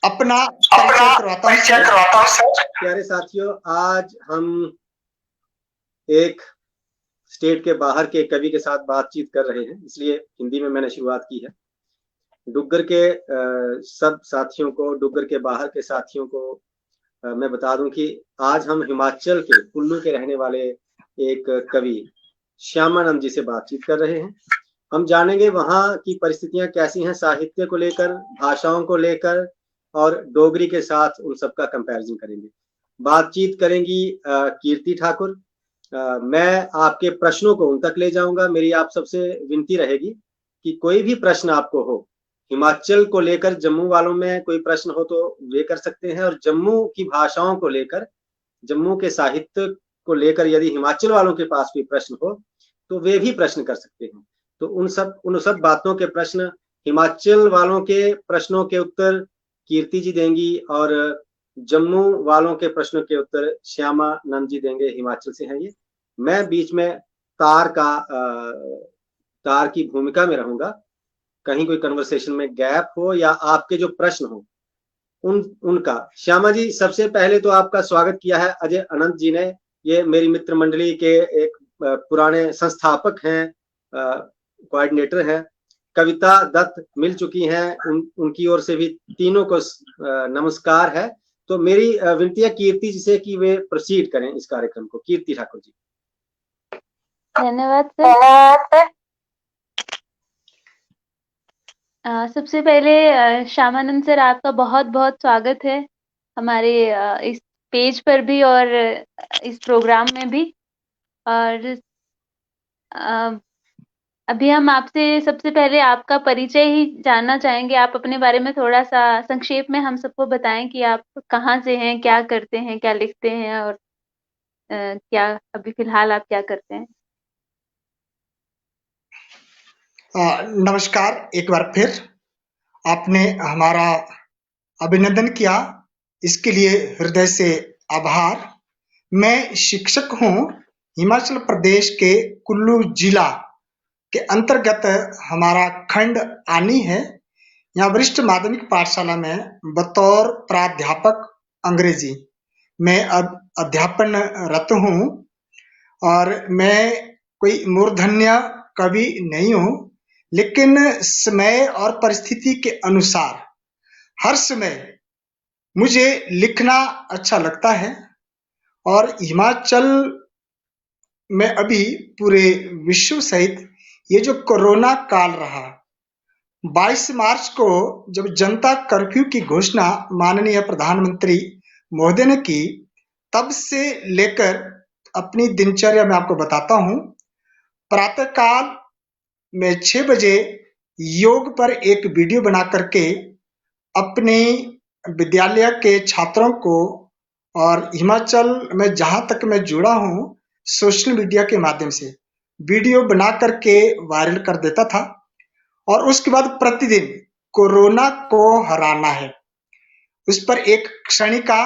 अपना परिचय करवाता हूँ सर। प्यारे साथियों, आज हम एक स्टेट के बाहर के कवि के साथ बातचीत कर रहे हैं, इसलिए हिंदी में मैंने शुरुआत की है। डुग्गर के सब साथियों को, डुग्गर के बाहर के साथियों को मैं बता दूं कि आज हम हिमाचल के कुल्लू के रहने वाले एक कवि श्यामानंद जी से बातचीत कर रहे हैं। हम जानेंगे वहाँ की परिस्थितियां कैसी हैं, साहित्य को लेकर, भाषाओं को लेकर, और डोगरी के साथ उन सबका कंपैरिजन करेंगे। बातचीत करेंगी कीर्ति ठाकुर। मैं आपके प्रश्नों को उन तक ले जाऊंगा। मेरी आप सबसे विनती रहेगी कि कोई भी प्रश्न आपको हो, हिमाचल को लेकर जम्मू वालों में कोई प्रश्न हो तो वे कर सकते हैं, और जम्मू की भाषाओं को लेकर, जम्मू के साहित्य को लेकर यदि हिमाचल वालों के पास कोई प्रश्न हो तो वे भी प्रश्न कर सकते हैं। तो उन सब बातों के प्रश्न, हिमाचल वालों के प्रश्नों के उत्तर कीर्ति जी देंगी, और जम्मू वालों के प्रश्नों के उत्तर श्यामानंद जी देंगे। हिमाचल से हैं ये। मैं बीच में तार की भूमिका में रहूंगा। कहीं कोई कन्वर्सेशन में गैप हो या आपके जो प्रश्न हो उनका। श्यामा जी, सबसे पहले तो आपका स्वागत किया है अजय अनंत जी ने। ये मेरी मित्र मंडली के एक पुराने संस्थापक हैं, कोऑर्डिनेटर हैं। कविता दत्त मिल चुकी हैं, उनकी ओर से भी तीनों को नमस्कार है। तो मेरी विनती है कीर्ति जी से कि वे प्रोसीड करें इस कार्यक्रम को। कीर्ति ठाकुर जी। धन्यवाद सर। सबसे पहले श्यामानंद सर, आपका बहुत बहुत स्वागत है हमारे इस पेज पर भी और इस प्रोग्राम में भी। और अभी हम आपसे सबसे पहले आपका परिचय ही जानना चाहेंगे। आप अपने बारे में थोड़ा सा संक्षेप में हम सबको बताएं कि आप कहाँ से हैं, क्या करते हैं, क्या लिखते हैं, और क्या अभी फिलहाल आप क्या करते हैं। नमस्कार। एक बार फिर आपने हमारा अभिनंदन किया, इसके लिए हृदय से आभार। मैं शिक्षक हूँ। हिमाचल प्रदेश के कुल्लू जिला के अंतर्गत हमारा खंड आनी है। यहाँ वरिष्ठ माध्यमिक पाठशाला में बतौर प्राध्यापक अंग्रेजी मैं अब अध्यापनरत हूँ। और मैं कोई मूर्धन्य कवि नहीं हूँ, लेकिन समय और परिस्थिति के अनुसार हर समय मुझे लिखना अच्छा लगता है। और हिमाचल में अभी पूरे विश्व सहित ये जो कोरोना काल रहा, 22 मार्च को जब जनता कर्फ्यू की घोषणा माननीय प्रधानमंत्री महोदय ने की, तब से लेकर अपनी दिनचर्या में आपको बताता हूँ। प्रातःकाल में 6 बजे योग पर एक वीडियो बना करके अपने विद्यालय के छात्रों को, और हिमाचल में जहां तक मैं जुड़ा हूं, सोशल मीडिया के माध्यम से वीडियो बना करके वायरल कर देता था। और उसके बाद प्रतिदिन कोरोना को हराना है, उस पर एक क्षणिका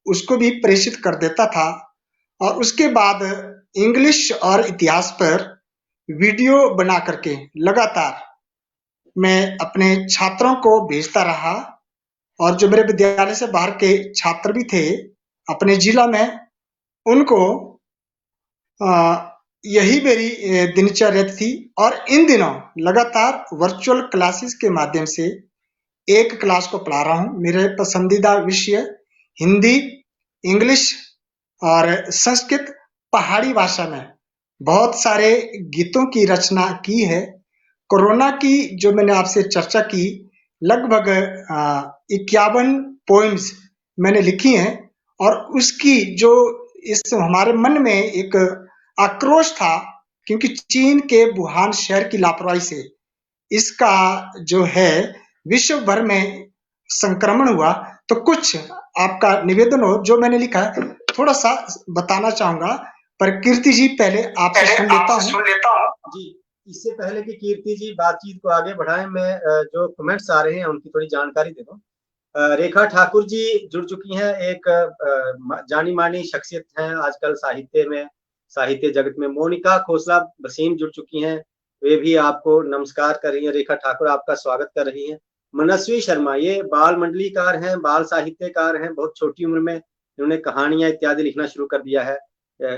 उसको भी प्रेषित कर देता था। और उसके बाद इंग्लिश और इतिहास पर वीडियो बना करके लगातार मैं अपने छात्रों को भेजता रहा। और जो मेरे विद्यालय से बाहर के छात्र भी थे अपने जिला में, उनको यही मेरी दिनचर्या थी। और इन दिनों लगातार वर्चुअल क्लासेस के माध्यम से एक क्लास को पढ़ा रहा हूँ। मेरे पसंदीदा विषय हिंदी, इंग्लिश और संस्कृत। पहाड़ी भाषा में बहुत सारे गीतों की रचना की है। कोरोना की जो मैंने आपसे चर्चा की, लगभग 51 पोइम्स मैंने लिखी हैं। और उसकी जो इस हमारे मन में एक आक्रोश था, क्योंकि चीन के वुहान शहर की लापरवाही से इसका जो है विश्व भर में संक्रमण हुआ। तो कुछ आपका निवेदन हो जो मैंने लिखा है, थोड़ा सा बताना चाहूंगा। पर कीर्ति जी, पहले आपसे सुन लेता हूँ। जी, इससे पहले कि कीर्ति जी बातचीत को आगे बढ़ाएं, मैं जो कमेंट्स आ रहे हैं उनकी थोड़ी जानकारी दे दूं। रेखा ठाकुर जी जुड़ चुकी हैं, एक जानी मानी शख्सियत हैं आजकल साहित्य में, साहित्य जगत में। मोनिका खोसला बसीम जुड़ चुकी हैं, वे भी आपको नमस्कार कर रही हैं। रेखा ठाकुर आपका स्वागत कर रही हैं। मनस्वी शर्मा, ये बाल मंडलीकार हैं, बाल साहित्यकार हैं, बहुत छोटी उम्र में इन्होंने कहानियां इत्यादि लिखना शुरू कर दिया है।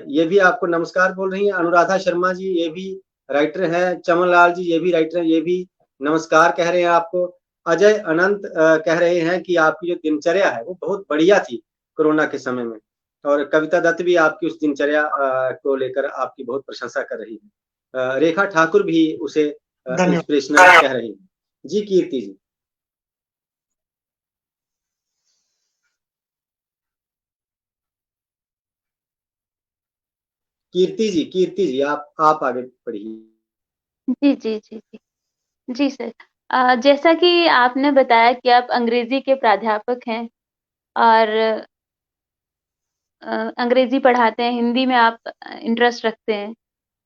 ये भी आपको नमस्कार बोल रही हैं। अनुराधा शर्मा जी, ये भी राइटर हैं। चमन लाल जी, ये भी राइटर हैं, ये भी नमस्कार कह रहे हैं आपको। अजय अनंत कह रहे हैं कि आपकी जो दिनचर्या है वो बहुत बढ़िया थी कोरोना के समय में। और कविता दत्त भी आपकी उस दिनचर्या को लेकर आपकी बहुत प्रशंसा कर रही है। रेखा ठाकुर भी उसे धन्यवाद। इंस्पिरेशनल कह रही है। जी कीर्ति जी। कीर्ति जी आप आगे बढ़िए। जी, जी, जी, जी। जी सर। जैसा कि आपने बताया कि आप अंग्रेजी के प्राध्यापक हैं और अंग्रेजी पढ़ाते हैं, हिंदी में आप इंटरेस्ट रखते हैं।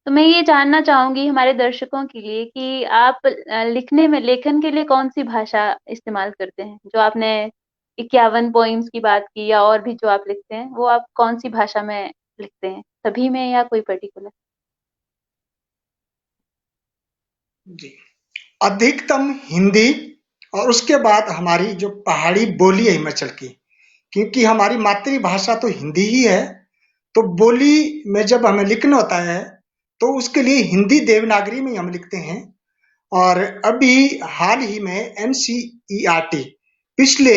तो मैं ये जानना चाहूँगी हमारे दर्शकों के लिए कि आप लिखने में लेखन के लिए कौन-सी भाषा इस्तेमाल करते हैं? जो आपने 51 पोएम्स की बात की या और भी जो आप लिखते हैं, वो आप कौन-सी भाषा में लिखते हैं? सभी में या कोई पर्टिकुलर? जी, अधिकतम हिंदी और उसके बाद हमारी जो पहाड़ी बोली है हिमाचल की, क्योंकि हमारी मातृभाषा तो हिंदी ही है, तो बोली में जब हमें लिखना होता है, तो उसके लिए हिंदी देवनागरी में हम लिखते हैं। और अभी हाल ही में एनसीईआरटी पिछले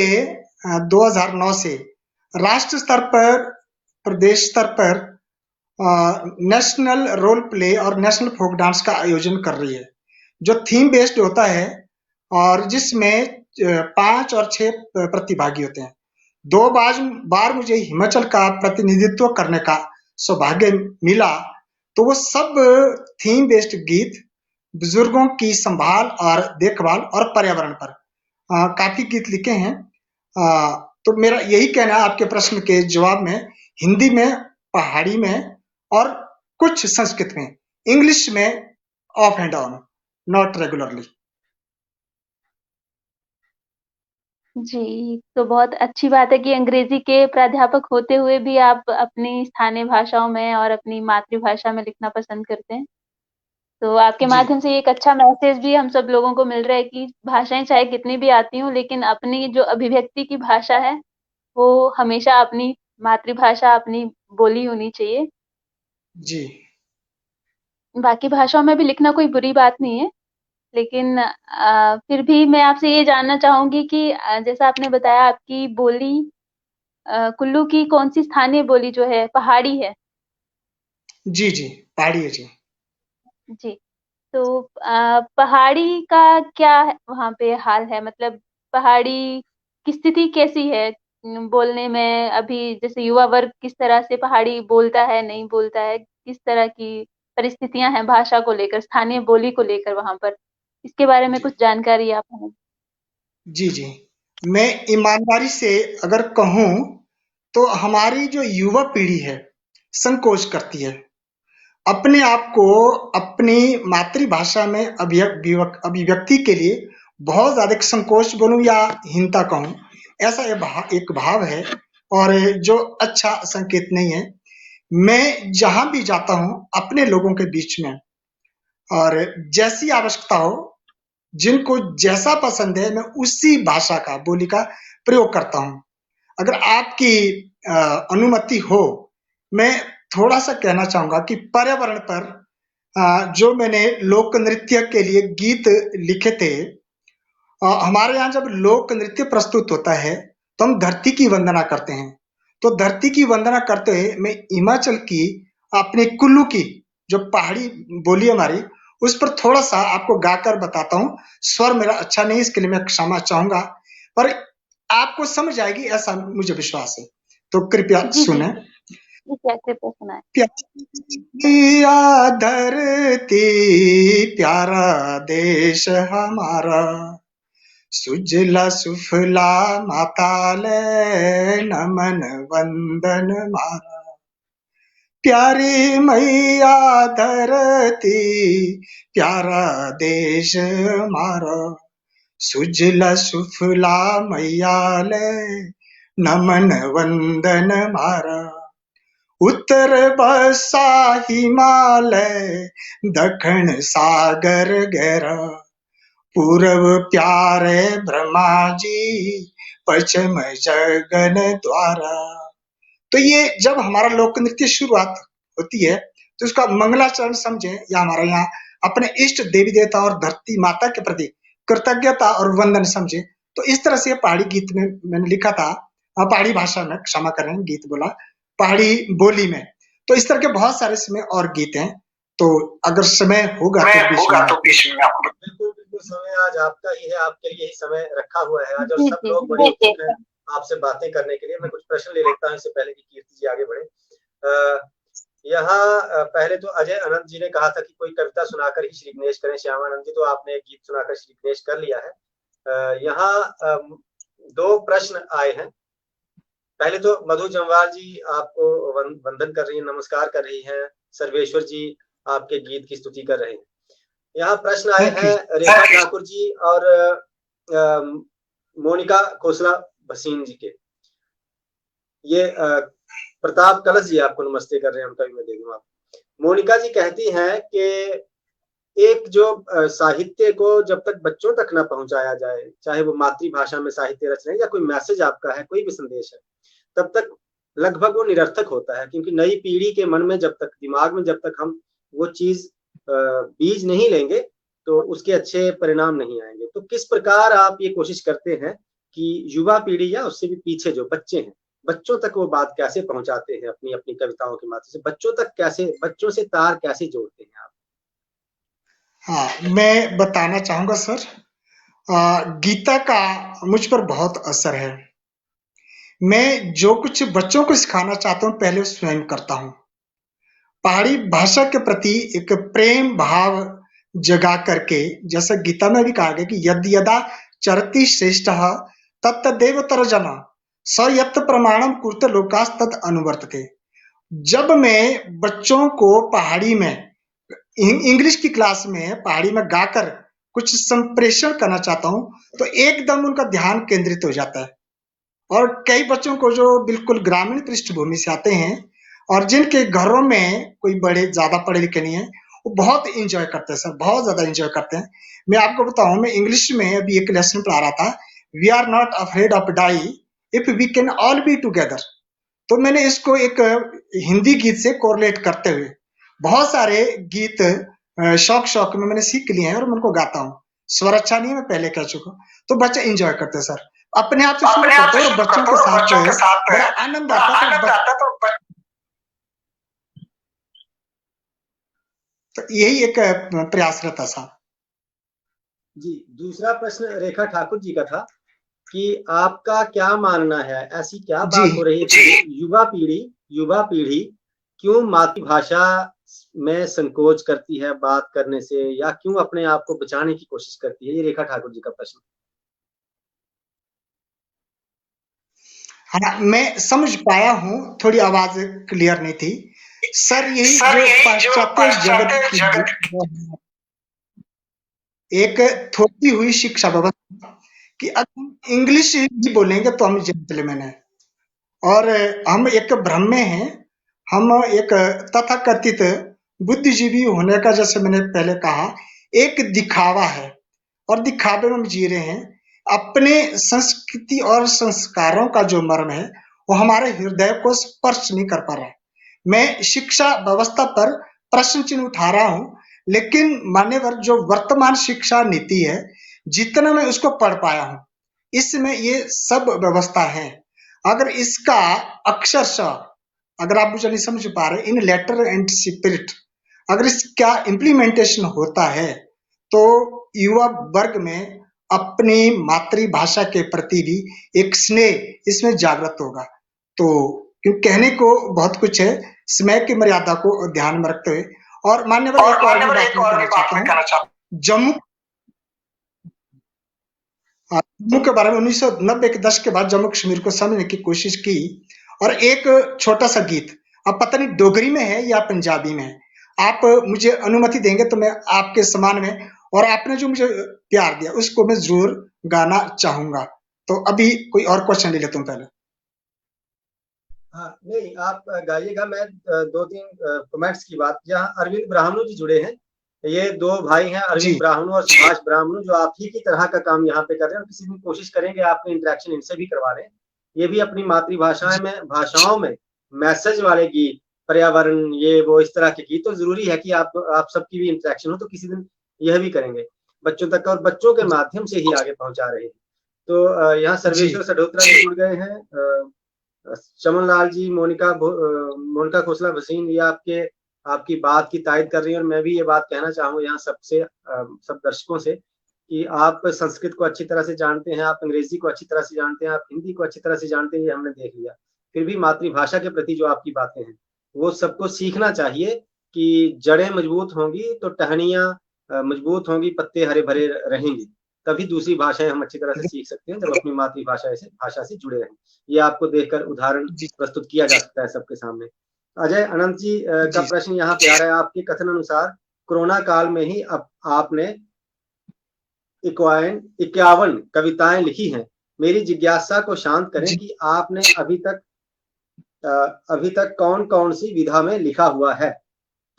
2009 से राष्ट्र स्तर पर, प्रदेश स्तर पर नेशनल रोल प्ले और नेशनल फोक डांस का आयोजन कर रही है, जो थीम बेस्ड होता है और जिसमें 5 और 6 प्रतिभागी होते हैं। 2 बार मुझे हिमाचल का प्रतिनिधित्व करने का सौभाग्य मिला, तो वो सब थीम बेस्ड गीत बुजुर्गों की संभाल और देखभाल और पर्यावरण पर काफी गीत लिखे हैं। तो मेरा यही कहना है आपके प्रश्न के जवाब में, हिंदी में, पहाड़ी में और कुछ संस्कृत में, इंग्लिश में off and on, not regularly. जी, तो बहुत अच्छी बात है कि अंग्रेजी के प्राध्यापक होते हुए भी आप अपनी स्थानीय भाषाओं में और अपनी मातृभाषा में लिखना पसंद करते हैं। तो आपके जी माध्यम से एक अच्छा मैसेज भी हम सब लोगों को मिल रहा है कि भाषाएँ चाहे कितनी भी आती हों, लेकिन अपनी जो अभिव्यक्ति की भाषा है, वो हमेशा अपनी मातृभाषा, अपनी बोली होनी चाहिए। जी बाकी भाषाओं में भी लिखना कोई बुरी बात नहीं है, लेकिन फिर भी मैं आपसे ये जानना चाहूँगी कि जैसा आपने बताया आपकी बोली कुल्लू की कौन-सी स्थानीय बोली जो है पहाड़ी है? जी जी, पहाड़ी है जी। जी। तो पहाड़ी का क्या वहाँ पे हाल है? मतलब पहाड़ी की स्थिति कैसी है? बोलने में अभी जैसे युवा वर्ग किस तरह से पहाड़ी बोलता है, नहीं बोलता है? किस तरह की परिस्थितियाँ हैं भाषा को लेकर, स्थानीय बोली को लेकर वहाँ पर? इसके बारे में जी कुछ जानकारी आप हमें। जी जी, मैं ईमानदारी से अगर कहूँ, तो हमारी जो युवा पीढ़ी है, संकोच करती है। अपने आप को अपनी मातृभाषा में अभिव्यक्ति के लिए बहुत ज़्यादा संकोच बोलूँ या हीनता कहूँ, ऐसा एक भाव है और जो अच्छा संकेत नहीं है। मैं जहाँ भी जाता हूँ अपने लोगों के बीच में, और जैसी आवश्यकता हो, जिनको जैसा पसंद है, मैं उसी भाषा का, बोली का प्रयोग करता हूँ। अगर आपकी अनुमति हो, मैं थोड़ा-सा कहना चाहूँगा कि पर्यावरण पर जो मैंने लोक नृत्य के लिए गीत लिखे थे, हमारे यहाँ जब लोक नृत्य प्रस्तुत होता है, तो हम धरती की वंदना करते हैं। तो धरती की वंदना करते हुए मैं हिमाचल की, अपने कुल्लू की जो पहाड़ी बोली है हमारी, उस पर थोड़ा-सा आपको गाकर बताता हूँ। स्वर मेरा अच्छा नहीं है, इसके लिए मैं क्षमा चाहूँगा, पर आपको समझ आएगी ऐसा मुझे विश्वास है। तो कृपया जी, जी। सुनें। जी, कैसे पे सुनाएँ? प्यारी धरती, प्यारा देश हमारा, सुजला सुफला माताले, नमन वंदन मारा। प्यारी मैया धरती, प्यारा देश हमारा, सुजला सुफला मैया ले, नमन वंदन मारा। उत्तर बसा हिमालय, दक्षिण सागर गहरा, पूरब प्यारे ब्रह्मा जी, पश्चिम जगन द्वारा। तो ये जब हमारा लोक नृत्य शुरुआत होती है तो उसका मंगलाचरण समझे या हमारे यहाँ अपने इष्ट देवी देवता और धरती माता के प्रति कृतज्ञता और वंदन समझे। तो इस तरह से पहाड़ी गीत में मैंने लिखा था, पहाड़ी भाषा में, क्षमा करें गीत बोला, पहाड़ी बोली में। तो इस तरह के बहुत सारे इसमें और गीत हैं, तो अगर समय होगा तो बीच में आपको बिल्कुल बिल्कुल, समय आज आपका ही है, आपके लिए ही समय रखा हुआ है आज, और जी सब जी लोग बड़े उत्सुक हैं आपसे बातें करने के लिए। मैं कुछ प्रश्न ले लेता हूं इससे पहले कि कीर्ति जी आगे बढ़े। यहाँ पहले तो अजय अनंत जी ने कहा था कि कोई कविता सुनाकर ही श्री गणेश करें। श्यामानंद जी, तो आपने एक गीत सुनाकर श्री गणेश कर लिया है। यहाँ दो प्रश्न आए हैं। पहले तो मधु जम्वाल जी आपको वंदन कर रही है, नमस्कार कर रही हैं। सर्वेश्वर जी आपके गीत की स्तुति कर रहे हैं। यहाँ प्रश्न आए हैं रेखा ठाकुर जी और मोनिका खोसला भसीन जी के। ये प्रताप कलश जी आपको नमस्ते कर रहे हैं, उनका भी मैं दे दूंगा। मोनिका जी कहती हैं कि एक जो साहित्य को जब तक बच्चों तक ना पहुंचाया जाए, चाहे वो मातृभाषा में साहित्य रच रहे हैं या कोई मैसेज आपका है, कोई भी संदेश है, तब तक लगभग वो निरर्थक होता है। क्योंकि नई पीढ़ी के मन में जब तक, दिमाग में जब तक हम वो चीज बीज नहीं लेंगे तो उसके अच्छे परिणाम नहीं आएंगे। तो किस प्रकार आप ये कोशिश करते हैं कि युवा पीढ़ी या उससे भी पीछे जो बच्चे हैं, बच्चों तक वो बात कैसे पहुंचाते हैं अपनी अपनी कविताओं के माध्यम से, बच्चों तक कैसे, बच्चों से तार कैसे जोड़ते हैं आप? हाँ, मैं बताना चाहूंगा सर, गीता का मुझ पर बहुत असर है। मैं जो कुछ बच्चों को सिखाना चाहता हूँ पहले स्वयं करता हूँ। पहाड़ी भाषा के प्रति एक प्रेम भाव जगा करके, जैसा गीता में भी कहा गया कि यद यदा चरति श्रेष्ठ तत्तदेव तर्जन स यत् प्रमाणम कुरुते लोकास्तद अनुवर्तते। जब मैं बच्चों को पहाड़ी में, इंग्लिश की क्लास में पहाड़ी में गाकर कुछ संप्रेषण करना चाहता हूँ तो एकदम उनका ध्यान केंद्रित हो जाता है। और कई बच्चों को जो बिल्कुल ग्रामीण पृष्ठभूमि से आते हैं और जिनके घरों में कोई बड़े ज्यादा पढ़े लिखे नहीं है, वो बहुत इंजॉय करते हैं सर, बहुत ज्यादा इंजॉय करते हैं। मैं आपको बताऊं, मैं इंग्लिश में अभी एक लेसन पढ़ा रहा था, we are not afraid of die if we can all be together. तो मैंने इसको एक हिंदी गीत से कोरिलेट करते हुए बहुत सारे गीत शौक शौक में मैंने सीख लिए हैं और मैं उनको गाता हूँ। स्वर अच्छा नहीं है, मैं पहले कह चुका हूँ। तो बच्चे इंजॉय करते हैं सर, अपने आप से शुरू करते हैं और बच्चों के साथ बड़ा आनंद आता है। तो यही एक प्रयास रहता था। जी, दूसरा प्रश्न रेखा ठाकुर जी का था कि आपका क्या मानना है, ऐसी क्या बात हो रही है कि युवा पीढ़ी क्यों मातृभाषा में संकोच करती है बात करने से, या क्यों अपने आप को बचाने की कोशिश करती है? ये रेखा ठाकुर जी का प्रश्न। हाँ, मैं समझ पाया हूँ, थोड़ी आवाज क्लियर नहीं थी सर। यही जो पाश्चात्य जगत एक थोड़ी हुई शिक्षा व्यवस्था कि अगर इंग्लिश ही बोलेंगे तो हम जेंटलमैन हैं और हम एक भ्रम में हैं, हम एक तथाकथित बुद्धिजीवी होने का, जैसे मैंने पहले कहा, एक दिखावा है और दिखावे में हम जी रहे हैं। अपने संस्कृति और संस्कारों का जो मर्म है वो हमारे हृदय को स्पर्श नहीं कर पा रहा है। मैं शिक्षा व्यवस्था पर प्रश्न चिन्ह उठा रहा हूं, लेकिन मान्यवर जो वर्तमान शिक्षा नीति है, जितना मैं उसको पढ़ पाया हूं, इसमें ये सब व्यवस्था है। अगर इसका अक्षरशः, अगर आप मुझे नहीं समझ पा रहे, इन लेटर एंड स्पिरिट अगर इसका इम्प्लीमेंटेशन होता है तो युवा वर्ग में अपनी मातृभाषा के प्रति भी एक स्नेह इसमें जागृत होगा। तो क्यों, कहने को बहुत कुछ है, समय की मर्यादा को ध्यान में रखते हुए। और मान्यवर एक और भी बात मैं कहना चाहता हूँ। जम्मू के बारे में 1990 के दशक के बाद जम्मू कश्मीर को समझने की कोशिश की और एक छोटा सा गीत, अब पता नहीं डोगरी में है या पंजाबी में है, आप मुझे अनुमति देंगे तो मैं आपके सम्मान में, और आपने जो मुझे प्यार दिया उसको मैं जरूर गाना चाहूंगा। तो अभी कोई और क्वेश्चन ले लेता हूँ पहले। हाँ, नहीं आप गाइएगा। मैं दो तीन कमेंट्स की बात, जहाँ अरविंद ब्राह्मणु जी जुड़े हैं, ये दो भाई हैं, जी अरविंद ब्राह्मणु और सुभाष ब्राह्मणु, जो आप ही की तरह का काम यहाँ पे कर रहे हैं, और किसी दिन कोशिश करेंगे आपको इंटरेक्शन इनसे भी करवा लें। ये भी अपनी मातृभाषा जी में भाषाओं में मैसेज वाले गीत, पर्यावरण, ये वो इस तरह के गीत, तो जरूरी है कि आप सबकी भी इंटरेक्शन हो, तो किसी दिन यह भी करेंगे बच्चों तक, और बच्चों के माध्यम से ही आगे पहुंचा रहे हैं। तो यहाँ जी सर्वेश्वर सडोत्रा जी जुड़ गए हैं, चमन लाल जी, मोनिका खोसला भसीन, ये आपकी बात की तायद कर रही है। और मैं भी ये बात कहना चाहूंगा यहाँ सब दर्शकों से कि आप संस्कृत को अच्छी तरह से जानते हैं, आप अंग्रेजी को अच्छी तरह से जानते हैं, आप हिंदी को अच्छी तरह से जानते हैं, ये हमने देख लिया। फिर भी मातृभाषा के प्रति जो आपकी बातें हैं वो सबको सीखना चाहिए कि जड़ें मजबूत होंगी तो टहनियां मजबूत होंगी, पत्ते हरे भरे रहेंगे, तभी दूसरी भाषाएं हम अच्छी तरह से सीख सकते हैं, जब अपनी भाषा से जुड़े रहें। ये आपको देखकर उदाहरण जी प्रस्तुत किया जा सकता है सबके सामने। अजय अनंत जी का जी प्रश्न यहाँ पे आ रहा है, आपके कथन अनुसार कोरोना काल में ही आपने 51 कविताएं लिखी हैं। मेरी जिज्ञासा को शांत करें जी कि आपने अभी तक कौन कौन सी विधा में लिखा हुआ है,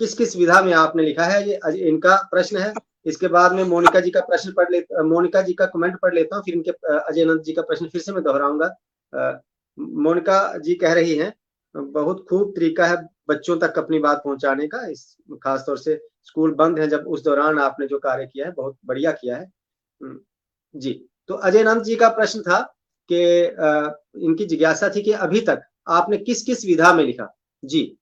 किस किस विधा में आपने लिखा है, ये इनका प्रश्न है। इसके बाद में मोनिका जी का प्रश्न मोनिका जी का कमेंट पढ़ लेता हूँ, फिर इनके अजय अनंत जी का प्रश्न फिर से मैं दोहराऊंगा। मोनिका जी कह रही हैं, बहुत खूब तरीका है बच्चों तक अपनी बात पहुंचाने का, इस खासतौर से स्कूल बंद है जब, उस दौरान आपने जो कार्य किया है बहुत बढ़िया किया है। जी, तो अजय अनंत जी का प्रश्न था कि इनकी जिज्ञासा थी कि अभी तक आपने किस किस विधा में लिखा। जी,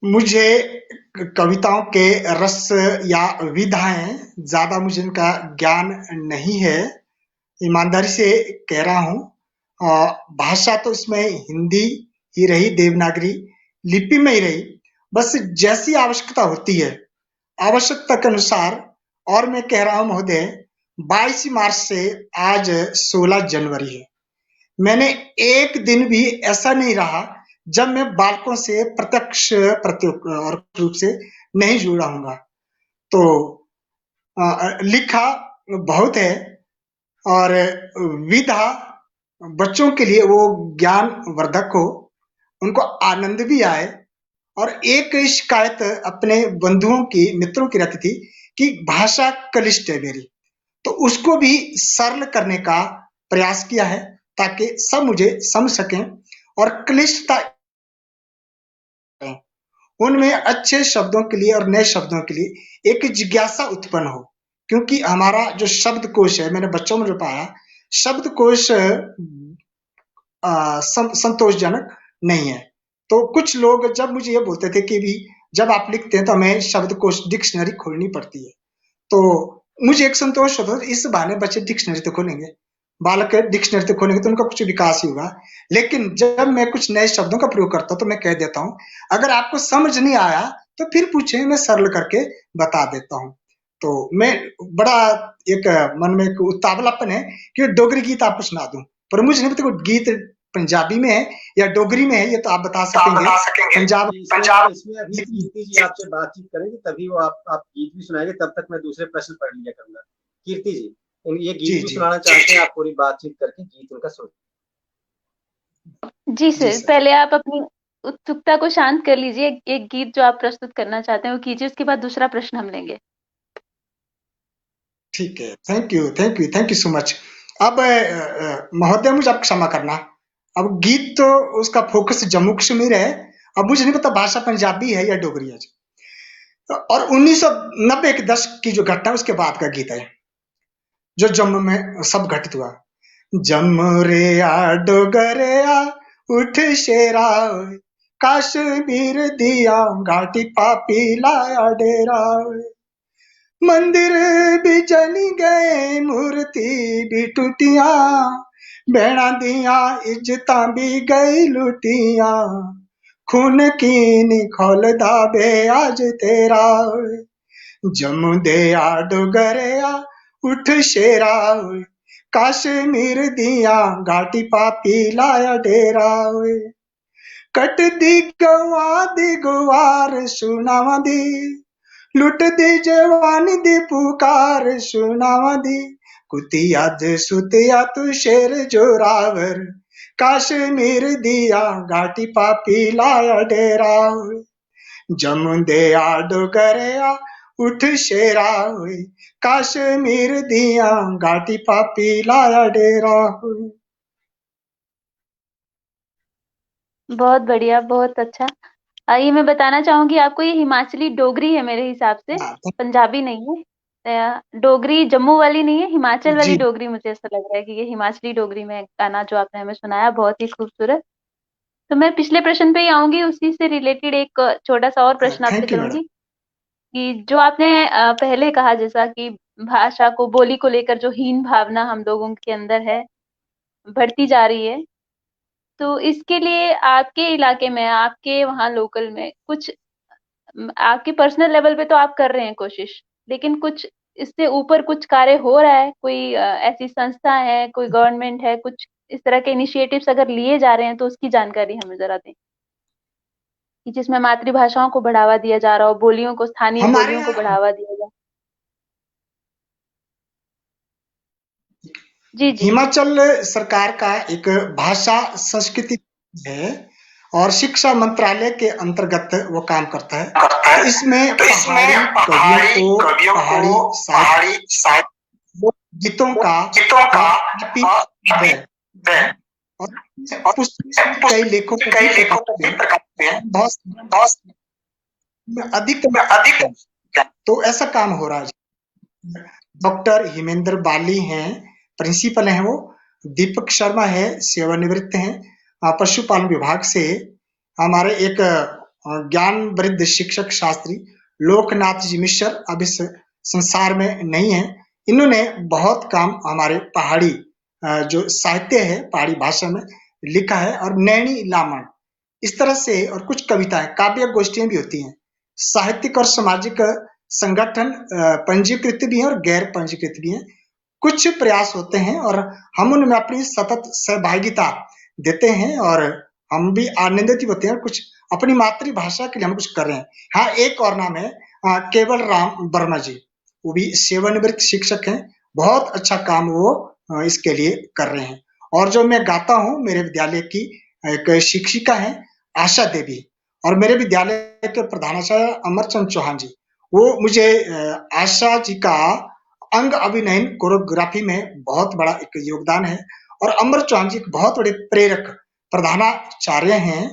मुझे कविताओं के रस या विधाएं ज्यादा मुझे इनका ज्ञान नहीं है, ईमानदारी से कह रहा हूँ। भाषा तो इसमें हिंदी ही रही, देवनागरी लिपि में ही रही, बस जैसी आवश्यकता होती है आवश्यकता के अनुसार। और मैं कह रहा हूं महोदय, 22 मार्च से आज 16 जनवरी है, मैंने एक दिन भी ऐसा नहीं रहा जब मैं बालकों से प्रत्यक्ष प्रत्यक्ष रूप से नहीं जुड़ा हूंगा। तो लिखा बहुत है, और विधा बच्चों के लिए वो ज्ञान वर्धक हो, उनको आनंद भी आए। और एक शिकायत अपने बंधुओं की, मित्रों की रहती थी कि भाषा क्लिष्ट है मेरी, तो उसको भी सरल करने का प्रयास किया है ताकि सब मुझे समझ सकें। और क्लिष्टता उनमें अच्छे शब्दों के लिए और नए शब्दों के लिए एक जिज्ञासा उत्पन्न हो, क्योंकि हमारा जो शब्दकोश है, मैंने बच्चों में जो पाया, शब्दकोश संतोषजनक नहीं है। तो कुछ लोग जब मुझे ये बोलते थे कि भी जब आप लिखते हैं तो हमें शब्दकोश डिक्शनरी खोलनी पड़ती है, तो मुझे एक संतोष होता है, इस बहाने बच्चे डिक्शनरी तो खोलेंगे, बालक डिक्शनरी तो खोलेंगे तो उनका कुछ विकास ही होगा। लेकिन जब मैं कुछ नए शब्दों का प्रयोग करता हूँ तो मैं कह देता हूँ, अगर आपको समझ नहीं आया तो फिर पूछे, मैं सरल करके बता देता हूँ। तो मैं बड़ा एक मन में एक उतावलापन है कि डोगरी गीत आपको सुना दूं, पर मुझे नहीं पता गीत पंजाबी में है या डोगरी में है, ये तो आप बता सकेंगे। पंजाब इसमें अभी कीर्ति जी आपसे बातचीत करेंगे, तभी वो आप गीत भी सुनाएंगे, तब तक मैं दूसरे प्रश्न पढ़ लिया करूंगा। कीर्ति जी ये गीत भी सुनाना चाहते हैं, आप पूरी बातचीत करके गीत उनका सुन। जी सर, पहले आप अपनी उत्सुकता को शांत कर लीजिए, एक गीत जो आप प्रस्तुत करना चाहते हैं वो कीजिए, उसके बाद दूसरा प्रश्न हम लेंगे। ठीक है, थैंक यू सो मच। अब महोदय मुझे आप क्षमा करना, अब गीत तो उसका फोकस जम्मू कश्मीर है, अब मुझे नहीं पता भाषा पंजाबी है या डोगरी है। और 1990 के दशक की जो घटना उसके बाद का गीत है जो जम्मू में सब घटित हुआ। जम्मू रे आ डोगरिया उठ शेरा, कश्मीर दिया घाटी पापी लाया डेरा, मंदिर भी जली गए मूर्ति भी टूटिया, भेड़ा दिया इज्जतां भी गई लुटिया, खून कीनी खोल दाबे आज तेरा, जम्मू दे आ डोगरिया उठ शेरा, कश्मीर दिया घाटी पापी लाया डेरा, कट दी गवा दी गुवार सुनावा दी, लुट दी जवानी दी पुकार सुनावा दी, कुतिया दे सुतिया तू शेर जोरावर, कश्मीर दिया घाटी पापी लाया डेरा, जमुंदे डोगरिया उठ शेरा हुए, कश्मीर दिया घाटी पापी लाया डेरा हुए। बहुत बढ़िया, बहुत अच्छा। ये मैं बताना चाहूंगी आपको, ये हिमाचली डोगरी है मेरे हिसाब से, हाँ, पंजाबी नहीं है। डोगरी जम्मू वाली नहीं है, हिमाचल वाली जी डोगरी। मुझे ऐसा लग रहा है कि ये हिमाचली डोगरी में गाना जो आपने हमें सुनाया बहुत ही खूबसूरत। तो मैं पिछले प्रश्न पे ही आऊंगी, उसी से रिलेटेड एक छोटा सा और प्रश्न आपसे थैंक यू मैडम। करूंगी कि जो आपने पहले कहा, जैसा कि भाषा को, बोली को लेकर जो हीन भावना हम लोगों के अंदर है, बढ़ती जा रही है, तो इसके लिए आपके इलाके में, आपके वहाँ लोकल में कुछ, आपके पर्सनल लेवल पे तो आप कर रहे हैं कोशिश, लेकिन कुछ इससे ऊपर कुछ कार्य हो रहा है? कोई ऐसी संस्था है, कोई गवर्नमेंट है, कुछ इस तरह के इनिशिएटिव्स अगर लिए जा रहे हैं तो उसकी जानकारी हमें जरा दें, कि जिसमें मातृभाषाओं को बढ़ावा दिया जा रहा हो, बोलियों को, स्थानीय हमारे बोलियों को यहाँ बढ़ावा दिया जाए। जी जी। हिमाचल सरकार का एक भाषा संस्कृति है और शिक्षा मंत्रालय के अंतर्गत वो काम करता है। करता तो है। इसमें तो पहाड़ी इसमें कवियों पहाड़ी को, कवियों पहाड़ी को, साहित्य, पहाड़ी साहित्य, गीतों का गीतों का काफी है है। और और पुस्तक में कई लेखों को भी कई लेखों को प्रकाशित भी है। प्रकाशित है। बहुत बहुत अधिक अधिक तो ऐसा काम हो रहा है। डॉक्टर हिमेंद्र बाली हैं, प्रिंसिपल हैं वो। दीपक शर्मा है, सेवानिवृत्त हैं पशुपालन विभाग से। हमारे एक ज्ञान वृद्ध शिक्षक शास्त्री लोकनाथ जी मिश्र अब इस संसार में नहीं है। इन्होंने बहुत काम हमारे पहाड़ी जो साहित्य है पहाड़ी भाषा में लिखा है। और नैनी लामण इस तरह से, और कुछ कविताएं, काव्य गोष्ठियां भी होती हैं। साहित्यिक और सामाजिक संगठन पंजीकृत भी हैं और गैर पंजीकृत भी हैं। कुछ प्रयास होते हैं और हम उनमें अपनी सतत सहभागिता देते हैं और हम भी आनंदित होते हैं। और कुछ अपनी मातृभाषा के लिए हम कुछ कर रहे हैं। हाँ, एक और नाम है केवल राम वर्मा जी, वो भी सेवानिवृत्त शिक्षक हैं। बहुत अच्छा काम वो इसके लिए कर रहे हैं। और जो मैं गाता हूँ, मेरे विद्यालय की एक शिक्षिका है आशा देवी, और मेरे विद्यालय के प्रधानाचार्य अमरचंद चौहान जी, वो मुझे आशा जी का अंग अभिनयन कोरियोग्राफी में बहुत बड़ा एक योगदान है। और अमर चौहान जी एक बहुत बड़े प्रेरक प्रधानाचार्य हैं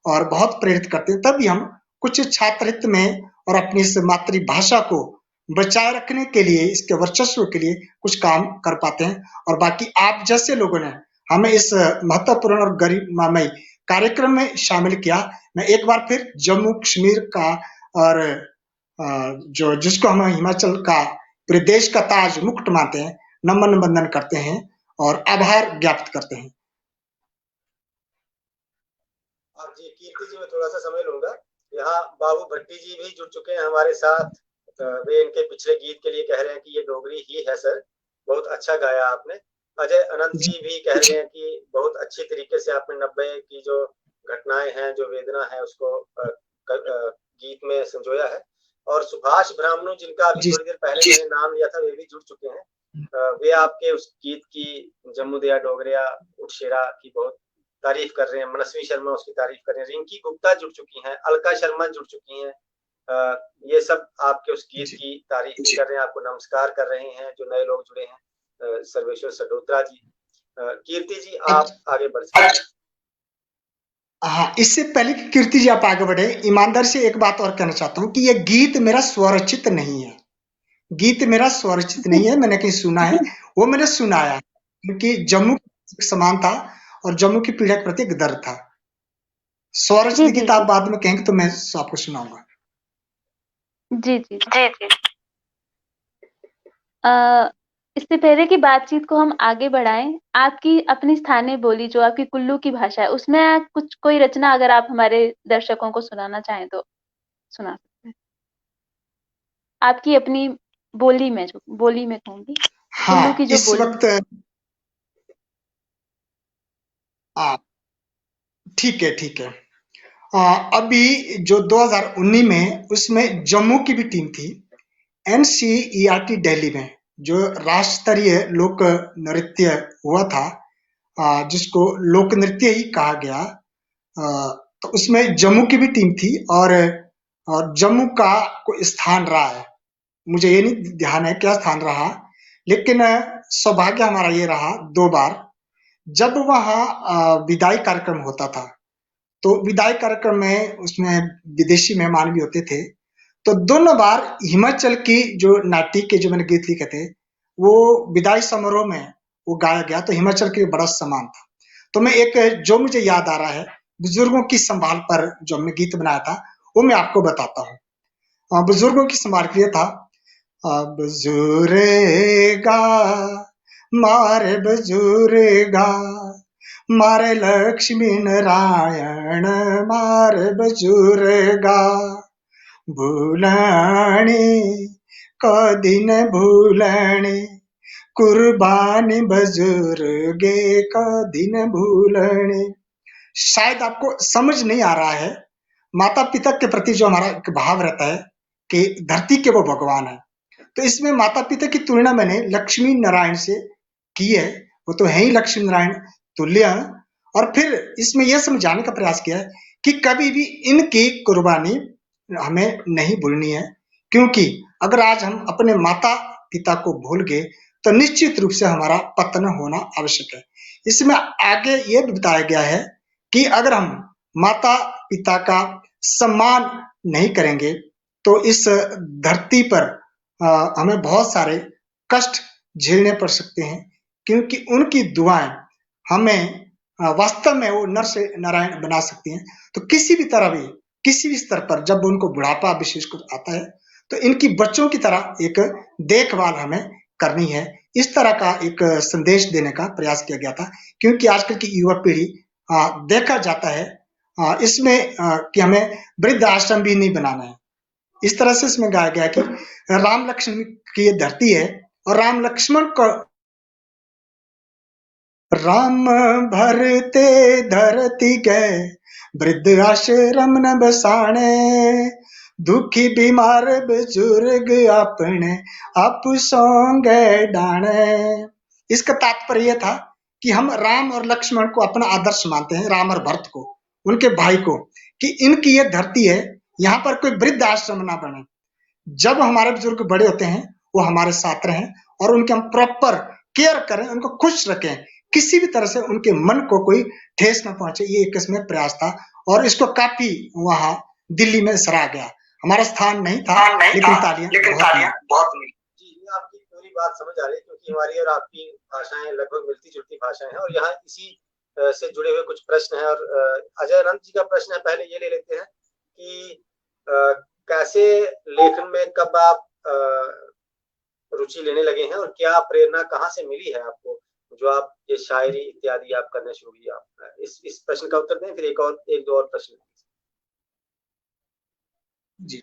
और बहुत प्रेरित करते हैं। तभी हम कुछ छात्र हित में और अपनी इस मातृभाषा को बचाए रखने के लिए, इसके वर्चस्व के लिए कुछ काम कर पाते हैं। और बाकी आप जैसे लोगों ने हमें इस महत्वपूर्ण और गरिमामय कार्यक्रम में शामिल किया। मैं एक बार फिर जम्मू कश्मीर का और जो जिसको हम हिमाचल का पूरे देश का ताज मुकुट मानते हैं, नमन बंदन करते हैं और आभार ज्ञापित करते हैं। जी कीर्ति जी, मैं थोड़ा सा समय लूंगा। यहाँ बाबू भट्टी जी भी जुड़ चुके हैं हमारे साथ। वे इनके पिछले गीत के लिए कह रहे हैं कि ये डोगरी ही है सर, बहुत अच्छा गाया आपने। अजय अनंत जी भी कह रहे हैं कि बहुत अच्छी तरीके से आपने 90 की जो घटनाएं हैं, जो वेदना है, उसको गीत में संजोया है। और सुभाष ब्राह्मणु, जिनका अभी थोड़ी देर पहले मैंने नाम लिया था, वे भी जुड़ चुके हैं। वे आपके उस गीत की, जम्मू दिया डोगरिया उठ शेरा की बहुत तारीफ कर रहे हैं। मनस्वी शर्मा उसकी तारीफ कर रहे हैं। रिंकी गुप्ता जुड़ चुकी हैं, अलका शर्मा जुड़ चुकी हैं। ये सब आपके उस गीत की तारीफ भी कर रहे हैं, आपको नमस्कार कर रहे हैं। जो नए लोग जुड़े हैं, सर्वेश्वर सडोत्रा जी। कीर्ति जी, आप आगे बढ़ सकते हैं। हाँ, इससे पहले कि कीर्ति जी आप आगे बढ़े, ईमानदारी से एक बात और कहना चाहता हूँ कि ये गीत मेरा स्वरचित नहीं है। गीत मेरा स्वरचित नहीं है, मैंने कहीं सुना है, वो मैंने सुनाया, क्योंकि जम्मू समान था और जम्मू की पीड़ा के प्रति एक दर्द था। स्वरचित गीत आप बाद में कहेंगे तो मैं आपको सुनाऊंगा। जी जी जी जी। इससे पहले कि बातचीत को हम आगे बढ़ाएं, आपकी अपनी स्थानीय बोली जो आपकी कुल्लू की भाषा है, उसमें कुछ कोई रचना अगर आप हमारे दर्शकों को सुनाना चाहें तो सुना सकते हैं। आपकी अपनी बोली में, जो बोली में कहूंगी, कुल्लू की हाँ, जो इस बोली। वक्त ठीक है, ठीक है। अभी जो 2019 में, उसमें जम्मू की भी टीम थी, NCERT दिल्ली में, जो राष्ट्र स्तरीय लोक नृत्य हुआ था, जिसको लोक नृत्य ही कहा गया। तो उसमें जम्मू की भी टीम थी और और जम्मू का कोई स्थान रहा है। मुझे ये नहीं ध्यान है क्या स्थान रहा, लेकिन सौभाग्य हमारा ये रहा 2 बार, जब वहाँ विदाई कार्यक्रम होता था, तो विदाई कार्यक्रम में उसमें विदेशी मेहमान भी होते थे। तो दोनों बार हिमाचल की जो नाटी के जो मैंने गीत लिखे थे, वो विदाई समारोह में वो गाया गया, तो हिमाचल के लिए बड़ा सम्मान था। तो मैं एक जो मुझे याद आ रहा है, बुजुर्गों की संभाल पर जो हमने गीत बनाया था, वो मैं आपको बताता हूँ। बुजुर्गों की संभाल के लिए था, अब जुरेगा मारे बुजुर्गा, मारे लक्ष्मी नारायण मारे बुजुर्गा, भूलानी कदी न भूलनी, कुर्बानी बुजुर्गे कदी न भूलनी। शायद आपको समझ नहीं आ रहा है, माता पिता के प्रति जो हमारा एक भाव रहता है कि धरती के वो भगवान है, तो इसमें माता पिता की तुलना मैंने लक्ष्मी नारायण से की है, वो तो है ही लक्ष्मी नारायण तुल्य। और फिर इसमें यह समझाने का प्रयास किया है कि कभी भी इनकी कुर्बानी हमें नहीं भूलनी है, क्योंकि अगर आज हम अपने माता पिता को भूल गए तो निश्चित रूप से हमारा पतन होना आवश्यक है। इसमें आगे ये भी बताया गया है कि अगर हम माता पिता का सम्मान नहीं करेंगे तो इस धरती पर हमें बहुत सारे कष्ट झेलने पड़ सकते हैं, क्योंकि उनकी दुआएं हमें वास्तव में वो नर से नारायण बना सकती हैं। तो किसी भी तरह भी, किसी भी स्तर पर जब उनको बुढ़ापा विशेष कुछ आता है, तो इनकी बच्चों की तरह एक देखभाल हमें करनी है। इस तरह का एक संदेश देने का प्रयास किया गया था, क्योंकि आजकल की युवा पीढ़ी देखा जाता है इसमें कि हमें वृद्ध आश्रम भी नहीं बनाना है। इस तरह से इसमें गाया गया है कि राम लक्ष्मण की ये धरती है और राम लक्ष्मण को राम भरते धरती गए, वृद्ध आश्रम न बसाने, दुखी बीमार बुजुर्ग अपने आप सोंगे डाणे। इसका तात्पर्य यह था कि हम राम और लक्ष्मण को अपना आदर्श मानते हैं, राम और भरत को, उनके भाई को, कि इनकी ये धरती है, यहाँ पर कोई वृद्ध आश्रम ना बने। जब हमारे बुजुर्ग बड़े होते हैं, वो हमारे साथ रहें और उनके हम प्रॉपर केयर करें, उनको खुश रखें, किसी भी तरह से उनके मन को कोई ठेस न पहुंचे। ये एक इसमें प्रयास था और इसको काफी वहां दिल्ली में सराहा गया। हमारा स्थान नहीं था, लेकिन तालियां बहुत मिली। जी, आपकी पूरी बात समझ आ रही है, क्योंकि हमारी और आपकी भाषाएं लगभग मिलती जुलती भाषाएं हैं और यहाँ इसी से जुड़े हुए कुछ प्रश्न हैं। और अजय अनंत जी का प्रश्न है, पहले ये ले लेते हैं कि कैसे लेखन में कब आप रुचि लेने लगे हैं और क्या प्रेरणा कहाँ से मिली है आपको, जो आप ये शायरी इत्यादि आप करने शुरू किया? इस प्रश्न का उत्तर दें, फिर एक दो और प्रश्न। जी,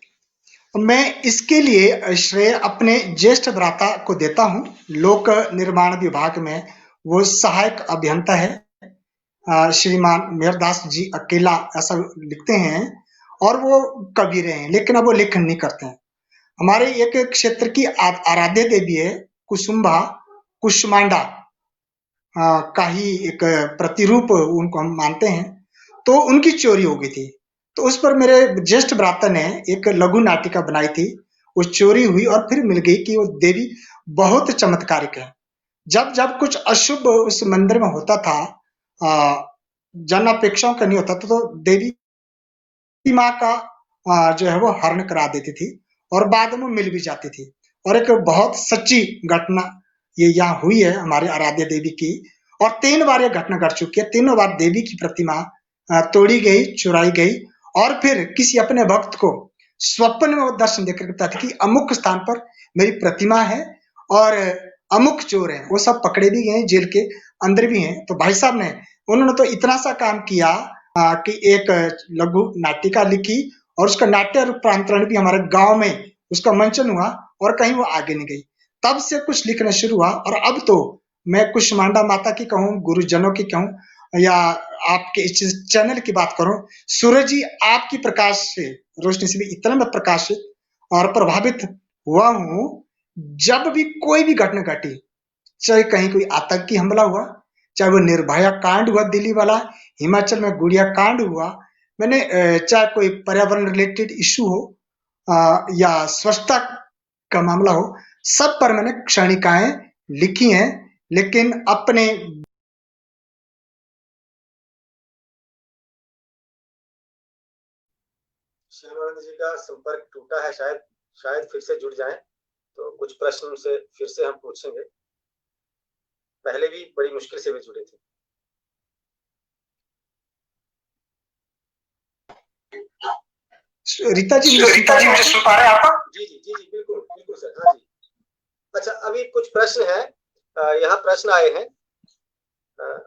मैं इसके लिए श्रेय अपने ज्येष्ठ भ्राता को देता हूं। लोक निर्माण विभाग में वो सहायक अभियंता है, श्रीमान मेहरदास जी अकेला ऐसा लिखते हैं, और वो कवि रहे हैं, लेकिन अब वो लेखन नहीं करते हैं। हमारे एक क्षेत्र की आराध्य देवी है कुसुम्भा, कुष्मांडा का ही एक प्रतिरूप उनको हम मानते हैं। तो उनकी चोरी हो गई थी, तो उस पर मेरे ज्येष्ठ भ्राता ने एक लघु नाटिका बनाई थी। वो चोरी हुई और फिर मिल गई कि वो देवी बहुत चमत्कारिक है। जब जब कुछ अशुभ उस मंदिर में होता था, जन अपेक्षाओं का नहीं होता था, तो देवी माँ का जो है वो हरण करा देती थी और बाद में मिल भी जाती थी। और एक बहुत सच्ची घटना ये यहाँ हुई है हमारे आराध्य देवी की, और 3 बार ये घटना घट चुकी है। तीनों बार देवी की प्रतिमा तोड़ी गई, चुराई गई, और फिर किसी अपने भक्त को स्वप्न में वो दर्शन देकर बताती कि अमुक स्थान पर मेरी प्रतिमा है और अमुक चोर है, वो सब पकड़े भी गए, जेल के अंदर भी हैं। तो भाई साहब ने, उन्होंने तो इतना सा काम किया कि एक लघु नाटिका लिखी और उसका नाट्य रूपांतरण भी हमारे गांव में उसका मंचन हुआ और कहीं वो आगे नहीं गई। तब से कुछ लिखना शुरू हुआ और अब तो मैं कुष्मांडा माता की कहूँ, गुरुजनों की कहूँ, या आपके इस चैनल की बात करूं, सूरज जी आपकी प्रकाश से, रोशनी से भी इतना मैं प्रकाशित और प्रभावित हुआ हूं। जब भी कोई भी घटना घटी, चाहे कहीं कोई आतंकी हमला हुआ, चाहे वो निर्भया कांड हुआ दिल्ली वाला, हिमाचल में गुड़िया कांड हुआ, मैंने चाहे कोई पर्यावरण रिलेटेड इशू हो, या स्वच्छता का मामला हो, सब पर मैंने क्षणिकाएं लिखी हैं, लेकिन अपने श्यामानंद जी का संपर्क टूटा है, शायद फिर से जुड़ जाएं तो कुछ प्रश्न उनसे फिर से हम पूछेंगे। पहले भी बड़ी मुश्किल से वे जुड़े थे। रीता जी मुझे सुन पा रहे हैं आप? जी बिल्कुल सर। हाँ जी। अच्छा, अभी कुछ प्रश्न है, यहाँ प्रश्न आए हैं।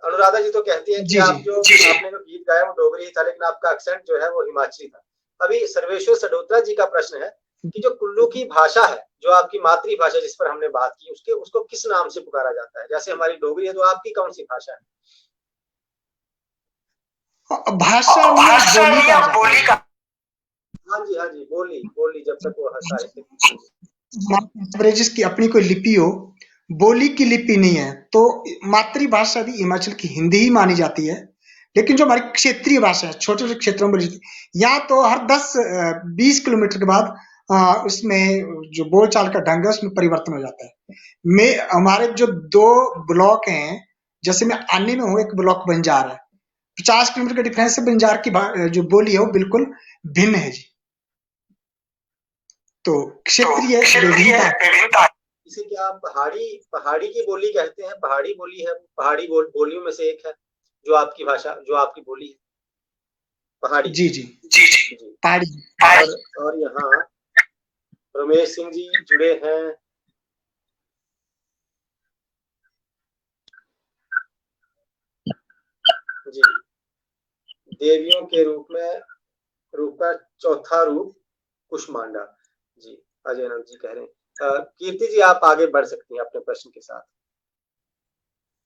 अनुराधा जी तो कहती है कि आप जो आपने जो गीत गाया वो डोगरी ही था, लेकिन आपका एक्सेंट जो है वो हिमाचली था। अभी सर्वेश्वर सडोत्रा जी का प्रश्न है कि जो कुल्लू की भाषा है, जो आपकी मातृभाषा जिस पर हमने बात की, उसको किस नाम से पुकारा जाता है? जैसे हमारी डोगरी है, तो आपकी कौन सी भाषा है? भाषा बोली का। हाँ जी, बोली जब तक वो साहित्य की अपनी कोई लिपि हो, बोली की लिपि नहीं है, तो मातृभाषा भी हिमाचल की हिंदी ही मानी जाती है। लेकिन जो हमारी क्षेत्रीय भाषा है, छोटे छोटे क्षेत्रों में यहाँ तो हर 10-20 किलोमीटर के बाद उसमें जो बोलचाल का ढंग है उसमें परिवर्तन हो जाता है। हमारे जो 2 ब्लॉक हैं, जैसे मैं आने में हूँ, एक ब्लॉक बंजार है, 50 किलोमीटर का डिफरेंस से बंजार की जो बोली है वो बिल्कुल भिन्न है जी। तो क्षेत्रीय विविधता। इसे क्या पहाड़ी की बोली कहते हैं? पहाड़ी बोली है, पहाड़ी बोलियों में से एक है जो आपकी भाषा, जो आपकी बोली है, पहाड़ी। जी पहाड़ी। और यहाँ रमेश सिंह जी जुड़े हैं। जी, देवियों के रूप का चौथा रूप कुष्मांडा। जी, अजय आनंद जी कह रहे हैं। कीर्ति जी, आप आगे बढ़ सकती हैं अपने प्रश्न के साथ।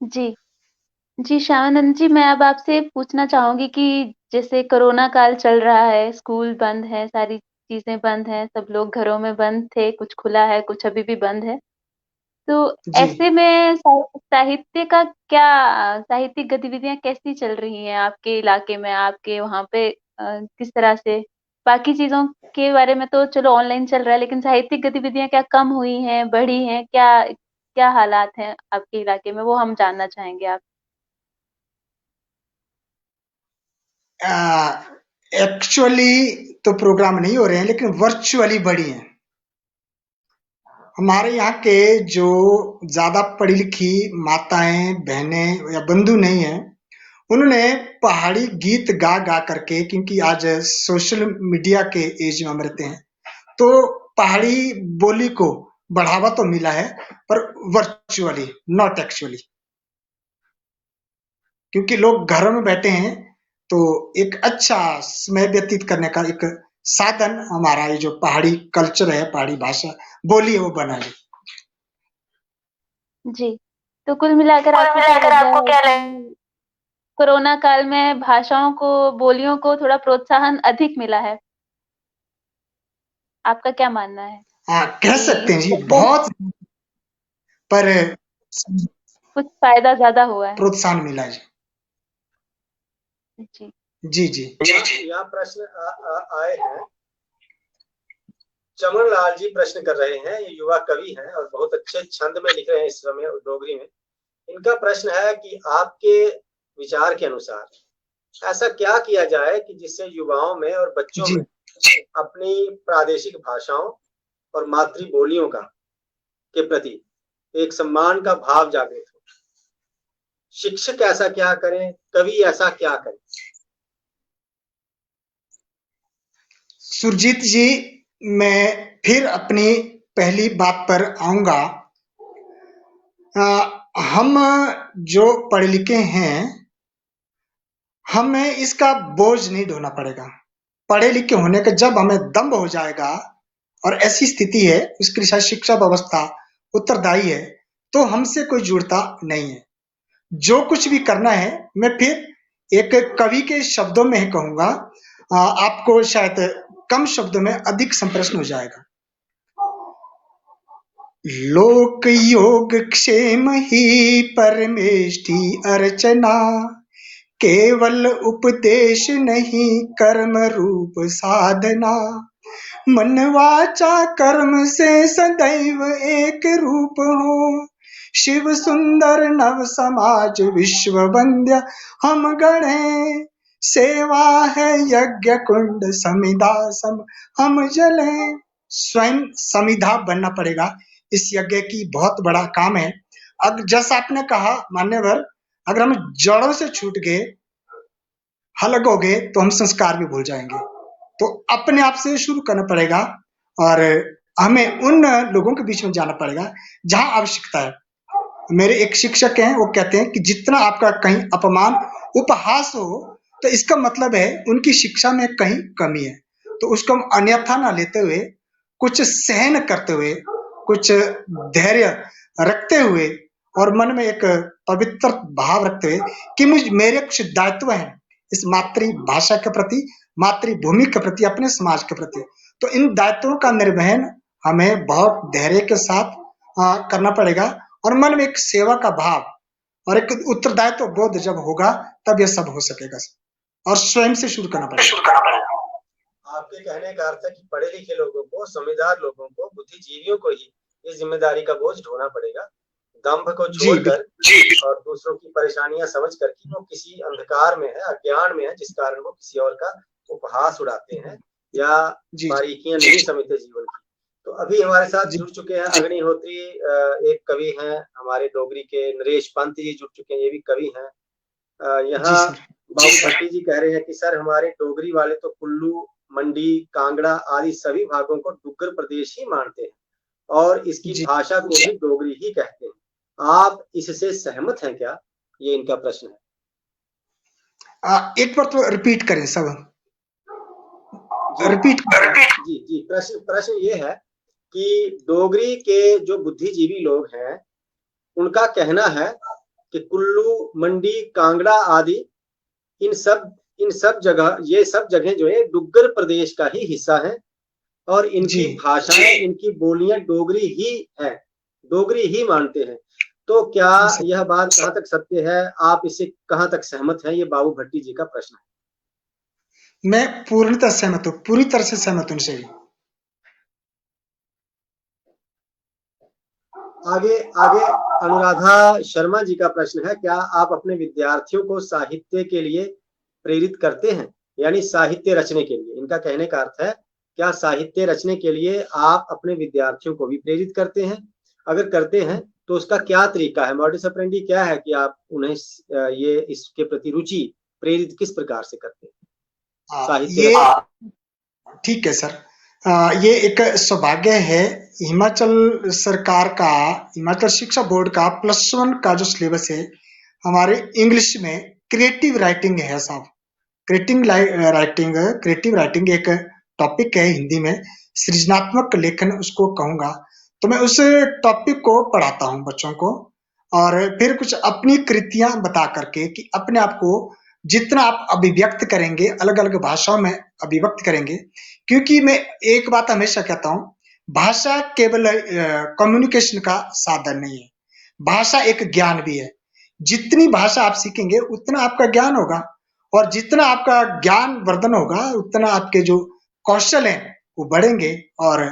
जी श्यामानंद जी, मैं अब आपसे पूछना चाहूंगी कि जैसे कोरोना काल चल रहा है, स्कूल बंद है, सारी चीजें बंद हैं, सब लोग घरों में बंद थे, कुछ खुला है, कुछ अभी भी बंद है। तो ऐसे में साहित्यिक गतिविधियां कैसी चल रही हैं आपके इलाके में, आपके वहां पे किस तरह से? बाकी चीजों के बारे में तो चलो ऑनलाइन चल रहा है, लेकिन साहित्यिक गतिविधियां क्या कम हुई हैं, बढ़ी हैं, क्या क्या हालात हैं आपके इलाके में, वो हम जानना चाहेंगे आप। एक्चुअली तो प्रोग्राम नहीं हो रहे हैं, लेकिन वर्चुअली बढ़ी हैं। हमारे यहाँ के जो ज्यादा पढ़ी लिखी माताएं, बहनें या बंधु नहीं है, उन्होंने पहाड़ी गीत गा गा करके, क्योंकि आज सोशल मीडिया के एज में हम रहते हैं, तो पहाड़ी बोली को बढ़ावा तो मिला है, पर वर्चुअली, नॉट एक्चुअली। क्योंकि लोग घरों में बैठे हैं, तो एक अच्छा समय व्यतीत करने का एक साधन हमारा ये जो पहाड़ी कल्चर है, पहाड़ी भाषा बोली है, वो बना है। जी, तो कुल मिलाकर आपको क्या लगता है कि कोरोना काल में भाषाओं को, बोलियों को थोड़ा प्रोत्साहन अधिक मिला है? आपका क्या मानना है? हाँ, कह सकते हैं जी, बहुत, पर कुछ फायदा ज्यादा हुआ है। प्रोत्साहन मिला है जी। यहाँ प्रश्न आए हैं। चमन लाल जी प्रश्न कर रहे हैं, ये युवा कवि हैं और बहुत अच्छे छंद में लिख रहे हैं इस समय डोगरी में। इनका प्रश्न है कि आपके विचार के अनुसार ऐसा क्या किया जाए कि जिससे युवाओं में और बच्चों में अपनी प्रादेशिक भाषाओं और मातृ बोलियों के प्रति एक सम्मान का भाव जागृत हो? शिक्षक ऐसा क्या करें, कवि ऐसा क्या करें? सुरजीत जी, मैं फिर अपनी पहली बात पर आऊंगा। हम जो पढ़े लिखे हैं, हमें इसका बोझ नहीं ढोना पड़ेगा। पढ़े लिखे होने का जब हमें दम्भ हो जाएगा, और ऐसी स्थिति है, उसके लिए शिक्षा व्यवस्था उत्तरदायी है, तो हमसे कोई जुड़ता नहीं है। जो कुछ भी करना है, मैं फिर एक कवि के शब्दों में ही कहूंगा, आपको शायद कम शब्दों में अधिक संप्रश्न हो जाएगा। लोक योग क्षेम ही परमेष्टि अर्चना, केवल उपदेश नहीं कर्म रूप साधना। मन वाचा कर्म से सदैव एक रूप हो। शिव सुंदर नव समाज विश्व वंद्य हम गढ़े, सेवा है यज्ञ कुंड समिधा सम हम जले। स्वयं समिधा बनना पड़ेगा, इस यज्ञ की बहुत बड़ा काम है। अब जैसा आपने कहा मान्यवर, अगर हम जड़ों से छूट गए, अलग हो गए, तो हम संस्कार भी भूल जाएंगे। तो अपने आप से शुरू करना पड़ेगा और हमें उन लोगों के बीच में जाना पड़ेगा जहां आवश्यकता है। मेरे एक शिक्षक हैं, वो कहते हैं कि जितना आपका कहीं अपमान उपहास हो, तो इसका मतलब है उनकी शिक्षा में कहीं कमी है। तो उसको हम अन्यथा ना लेते हुए, कुछ सहन करते हुए, कुछ धैर्य रखते हुए और मन में एक पवित्र भाव रखते हुए कि मेरे कुछ दायित्व हैं इस मातृभाषा के प्रति, मातृभूमि के प्रति, अपने समाज के प्रति। तो इन दायित्वों का निर्वहन हमें बहुत धैर्य के साथ करना पड़ेगा और मन में एक सेवा का भाव और एक उत्तरदायित्व बोध जब होगा, तब यह सब हो सकेगा और स्वयं से शुरू करना पड़ेगा। आपके कहने का अर्थ है कि पढ़े लिखे लोगों को, समझदार लोगों को, बुद्धिजीवियों को ही इस जिम्मेदारी का बोझ ढोना पड़ेगा, दंभ को छोड़कर और दूसरों की परेशानियां समझकर कि वो किसी अंधकार में है, अज्ञान में है, जिस कारण वो किसी और का उपहास उड़ाते हैं या बारीकियां नहीं समझते जीवन की। तो अभी हमारे साथ जुड़ चुके हैं अग्निहोत्री, एक कवि हैं हमारे डोगरी के, नरेश पंत जी जुड़ चुके हैं, ये भी कवि हैं। यहाँ बाबू भट्टी जी कह रहे हैं कि सर हमारे डोगरी वाले तो कुल्लू, मंडी, कांगड़ा आदि सभी भागों को डुग्गर प्रदेश ही मानते हैं और इसकी भाषा को भी डोगरी ही कहते हैं। आप इससे सहमत हैं क्या? ये इनका प्रश्न है। एक बार तो रिपीट करें सब। रिपीट जी प्रश्न ये है कि डोगरी के जो बुद्धिजीवी लोग हैं उनका कहना है कि कुल्लू, मंडी, कांगड़ा आदि इन सब जगह, ये सब जगह जो है डुग्गर प्रदेश का ही हिस्सा है और इनकी भाषाएं, इनकी बोलियां डोगरी ही है, डोगरी ही मानते हैं। तो क्या यह बात कहाँ तक सत्य है? आप इससे कहाँ तक सहमत हैं? ये बाबू भट्टी जी का प्रश्न है। मैं पूर्णतः सहमत हूँ, पूरी तरह से सहमत हूँ इनसे। आगे अनुराधा शर्मा जी का प्रश्न है, क्या आप अपने विद्यार्थियों को साहित्य के लिए प्रेरित करते हैं, यानी साहित्य रचने के लिए? इनका कहने का अर्थ है क्या साहित्य रचने के लिए आप अपने विद्यार्थियों को भी प्रेरित करते हैं? अगर करते हैं तो उसका क्या तरीका है, मॉडस ऑपरेंडी क्या है कि आप उन्हें ये इसके प्रति रुचि प्रेरित किस प्रकार से करते हैं साहित्य? ठीक है सर, ये एक सौभाग्य है हिमाचल सरकार का, हिमाचल शिक्षा बोर्ड का +1 का जो सिलेबस है हमारे इंग्लिश में क्रिएटिव राइटिंग है साहब। क्रिएटिव राइटिंग एक टॉपिक है, हिंदी में सृजनात्मक लेखन उसको कहूंगा। तो मैं उस टॉपिक को पढ़ाता हूँ बच्चों को और फिर कुछ अपनी कृतियां बता करके कि अपने आप को जितना आप अभिव्यक्त करेंगे, अलग अलग भाषाओं में अभिव्यक्त करेंगे। क्योंकि मैं एक बात हमेशा कहता हूँ, भाषा केवल कम्युनिकेशन का साधन नहीं है, भाषा एक ज्ञान भी है। जितनी भाषा आप सीखेंगे उतना आपका ज्ञान होगा और जितना आपका ज्ञान वर्धन होगा उतना आपके जो कौशल हैं वो बढ़ेंगे। और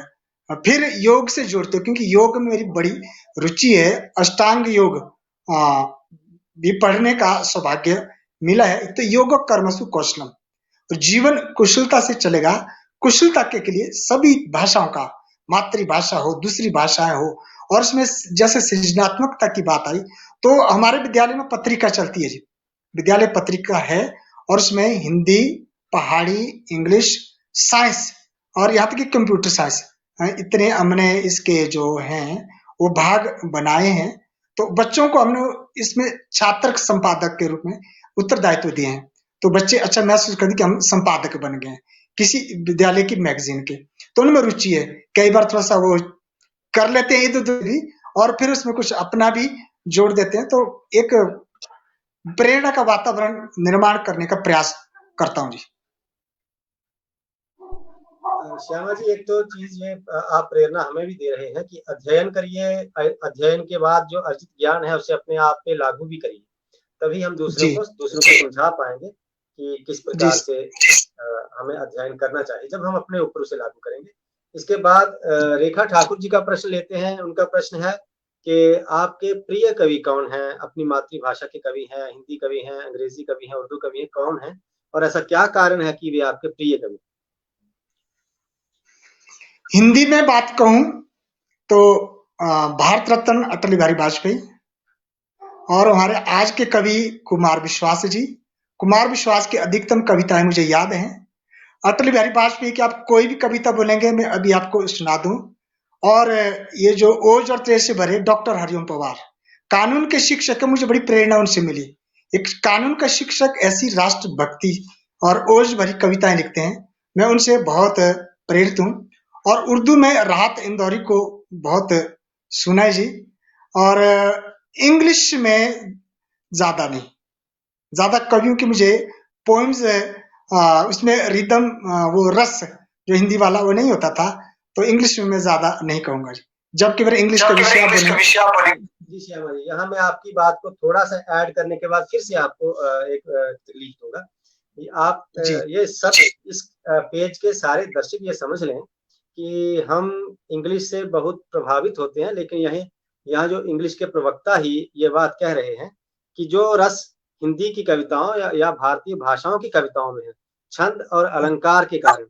फिर योग से जोड़ते हो, क्योंकि योग में मेरी बड़ी रुचि है, अष्टांग योग भी पढ़ने का सौभाग्य मिला है। तो योग कर्मसु कौशलम, तो जीवन कुशलता से चलेगा। कुशलता के लिए सभी भाषाओं का, मातृभाषा हो, दूसरी भाषाएं हो, और उसमें जैसे सृजनात्मकता की बात आई तो हमारे विद्यालय में पत्रिका चलती है जी, विद्यालय पत्रिका है और उसमें हिंदी, पहाड़ी, इंग्लिश, साइंस और यहाँ तक कि कंप्यूटर साइंस, इतने हमने इसके जो हैं वो भाग बनाए हैं। तो बच्चों को हमने इसमें छात्र संपादक के रूप में उत्तरदायित्व दिए हैं। तो बच्चे अच्छा महसूस करते कि हम संपादक बन गए किसी विद्यालय की मैगजीन के, तो उनमें रुचि है। कई बार थोड़ा सा वो कर लेते हैं इधर भी और फिर उसमें कुछ अपना भी जोड़ देते हैं। तो एक प्रेरणा का वातावरण निर्माण करने का प्रयास करता हूँ जी। श्यामा जी, एक तो चीज ये आप प्रेरणा हमें भी दे रहे हैं कि अध्ययन करिए, अध्ययन के बाद जो अर्जित ज्ञान है उसे अपने आप पे लागू भी करिए, तभी हम दूसरों को समझा पाएंगे कि किस प्रकार से हमें अध्ययन करना चाहिए जब हम अपने ऊपर उसे लागू करेंगे। इसके बाद रेखा ठाकुर जी का प्रश्न लेते हैं। उनका प्रश्न है कि आपके प्रिय कवि कौन हैं? अपनी मातृभाषा के कवि हैं, हिंदी कवि हैं, अंग्रेजी कवि हैं, उर्दू कवि हैं, कौन हैं और ऐसा क्या कारण है कि वे आपके प्रिय कवि? हिंदी में बात कहूं तो भारत रत्न अटल बिहारी वाजपेयी और हमारे आज के कवि कुमार विश्वास जी। कुमार विश्वास की अधिकतम कविताएं मुझे याद हैं। अटल बिहारी वाजपेयी की आप कोई भी कविता बोलेंगे मैं अभी आपको सुना दूं। और ये जो ओज और तेज से भरे डॉक्टर हरिओम पवार, कानून के शिक्षक है, मुझे बड़ी प्रेरणा उनसे मिली। एक कानून का शिक्षक ऐसी राष्ट्रभक्ति और ओज भरी कविताएं लिखते हैं, मैं उनसे बहुत प्रेरित हूँ। और उर्दू में राहत इंदौरी को बहुत सुना है जी। और इंग्लिश में ज्यादा नहीं, ज्यादा कवियों की मुझे पोएम्स उसमें रिदम वो रस जो हिंदी वाला वो नहीं होता था, तो इंग्लिश में मैं ज्यादा नहीं कहूंगा जी। जबकि मेरे इंग्लिश का विषय बने। जी श्यामा जी, यहाँ मैं आपकी बात को थोड़ा सा ऐड करने के बाद फिर से आपको एक तकलीफ दूंगा। आप ये सब इस पेज के सारे दर्शक ये समझ लें कि हम इंग्लिश से बहुत प्रभावित होते हैं, लेकिन यहाँ जो इंग्लिश के प्रवक्ता ही ये बात कह रहे हैं कि जो रस हिंदी की कविताओं या भारतीय भाषाओं की कविताओं में है, छंद और अलंकार के कारण,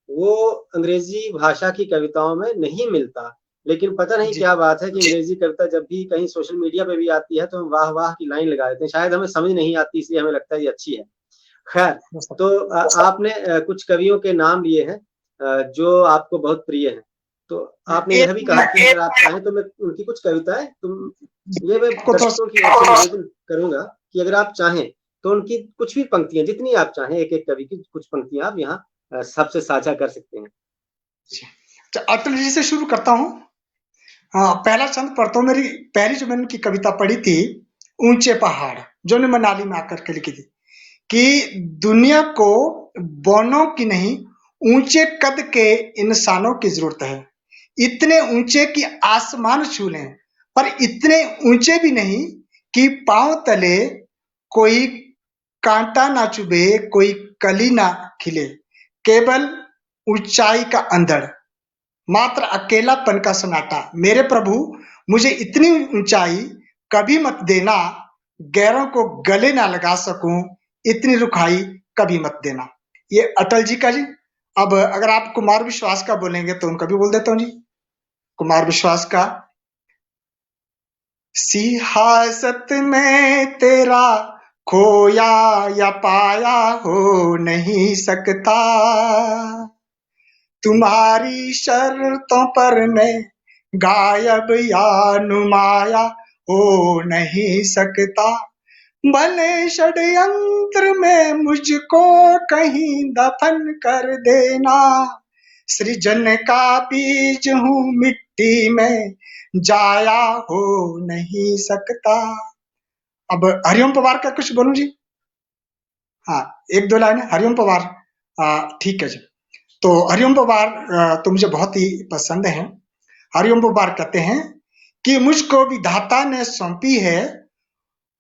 वो अंग्रेजी भाषा की कविताओं में नहीं मिलता। लेकिन पता नहीं क्या बात है कि अंग्रेजी कविता जब भी कहीं सोशल मीडिया पे भी आती है तो हम वाह वाह की लाइन लगा देते हैं। शायद हमें समझ नहीं आती, इसलिए हमें लगता है ये अच्छी है। खैर, तो आपने कुछ कवियों के नाम लिए हैं जो आपको बहुत प्रिय हैं, तो आपने यह भी कहा कि अगर आप चाहें तो मैं उनकी कुछ कविताएं ये मैं दर्शकों की निवेदन करूंगा कि अगर आप चाहें तो उनकी कुछ भी पंक्तियां, जितनी आप चाहें, एक एक कवि की कुछ पंक्तियां आप यहाँ सबसे साझा कर सकते हैं। अटल जी से शुरू करता हूँ। पहला छंद पढ़ता हूँ। मेरी पहली जो मैंने उनकी कविता पढ़ी थी, ऊंचे पहाड़, जो ने मनाली में आकर के लिखी थी कि दुनिया को बौनों की नहीं ऊंचे कद के इंसानों की जरूरत है। इतने ऊंचे कि आसमान छू लें, पर इतने ऊंचे भी नहीं कि पांव तले कोई कांटा ना चुभे, कोई कली ना खिले। केवल ऊंचाई का अंधड़, मात्र अकेलापन का सन्नाटा। मेरे प्रभु, मुझे इतनी ऊंचाई कभी मत देना, गैरों को गले ना लगा सकूं, इतनी रुखाई कभी मत देना। ये अटल जी का जी। अब अगर आप कुमार विश्वास का बोलेंगे तो उनका भी बोल देता हूं जी। कुमार विश्वास का, सियासत में तेरा खोया या पाया हो नहीं सकता, तुम्हारी शर्तों पर मैं गायब या नुमाया हो नहीं सकता। भले षड्यंत्र में मुझको कहीं दफन कर देना, सृजन का बीज हूँ मिट्टी में जाया हो नहीं सकता। अब हरिओम पवार का कुछ बोलूं जी? हाँ, एक दो लाइन हरिओम पवार। ठीक है जी। तो हरिओम पवार तो मुझे बहुत ही पसंद है। हरिओम पवार कहते हैं कि मुझको विधाता ने सौंपी है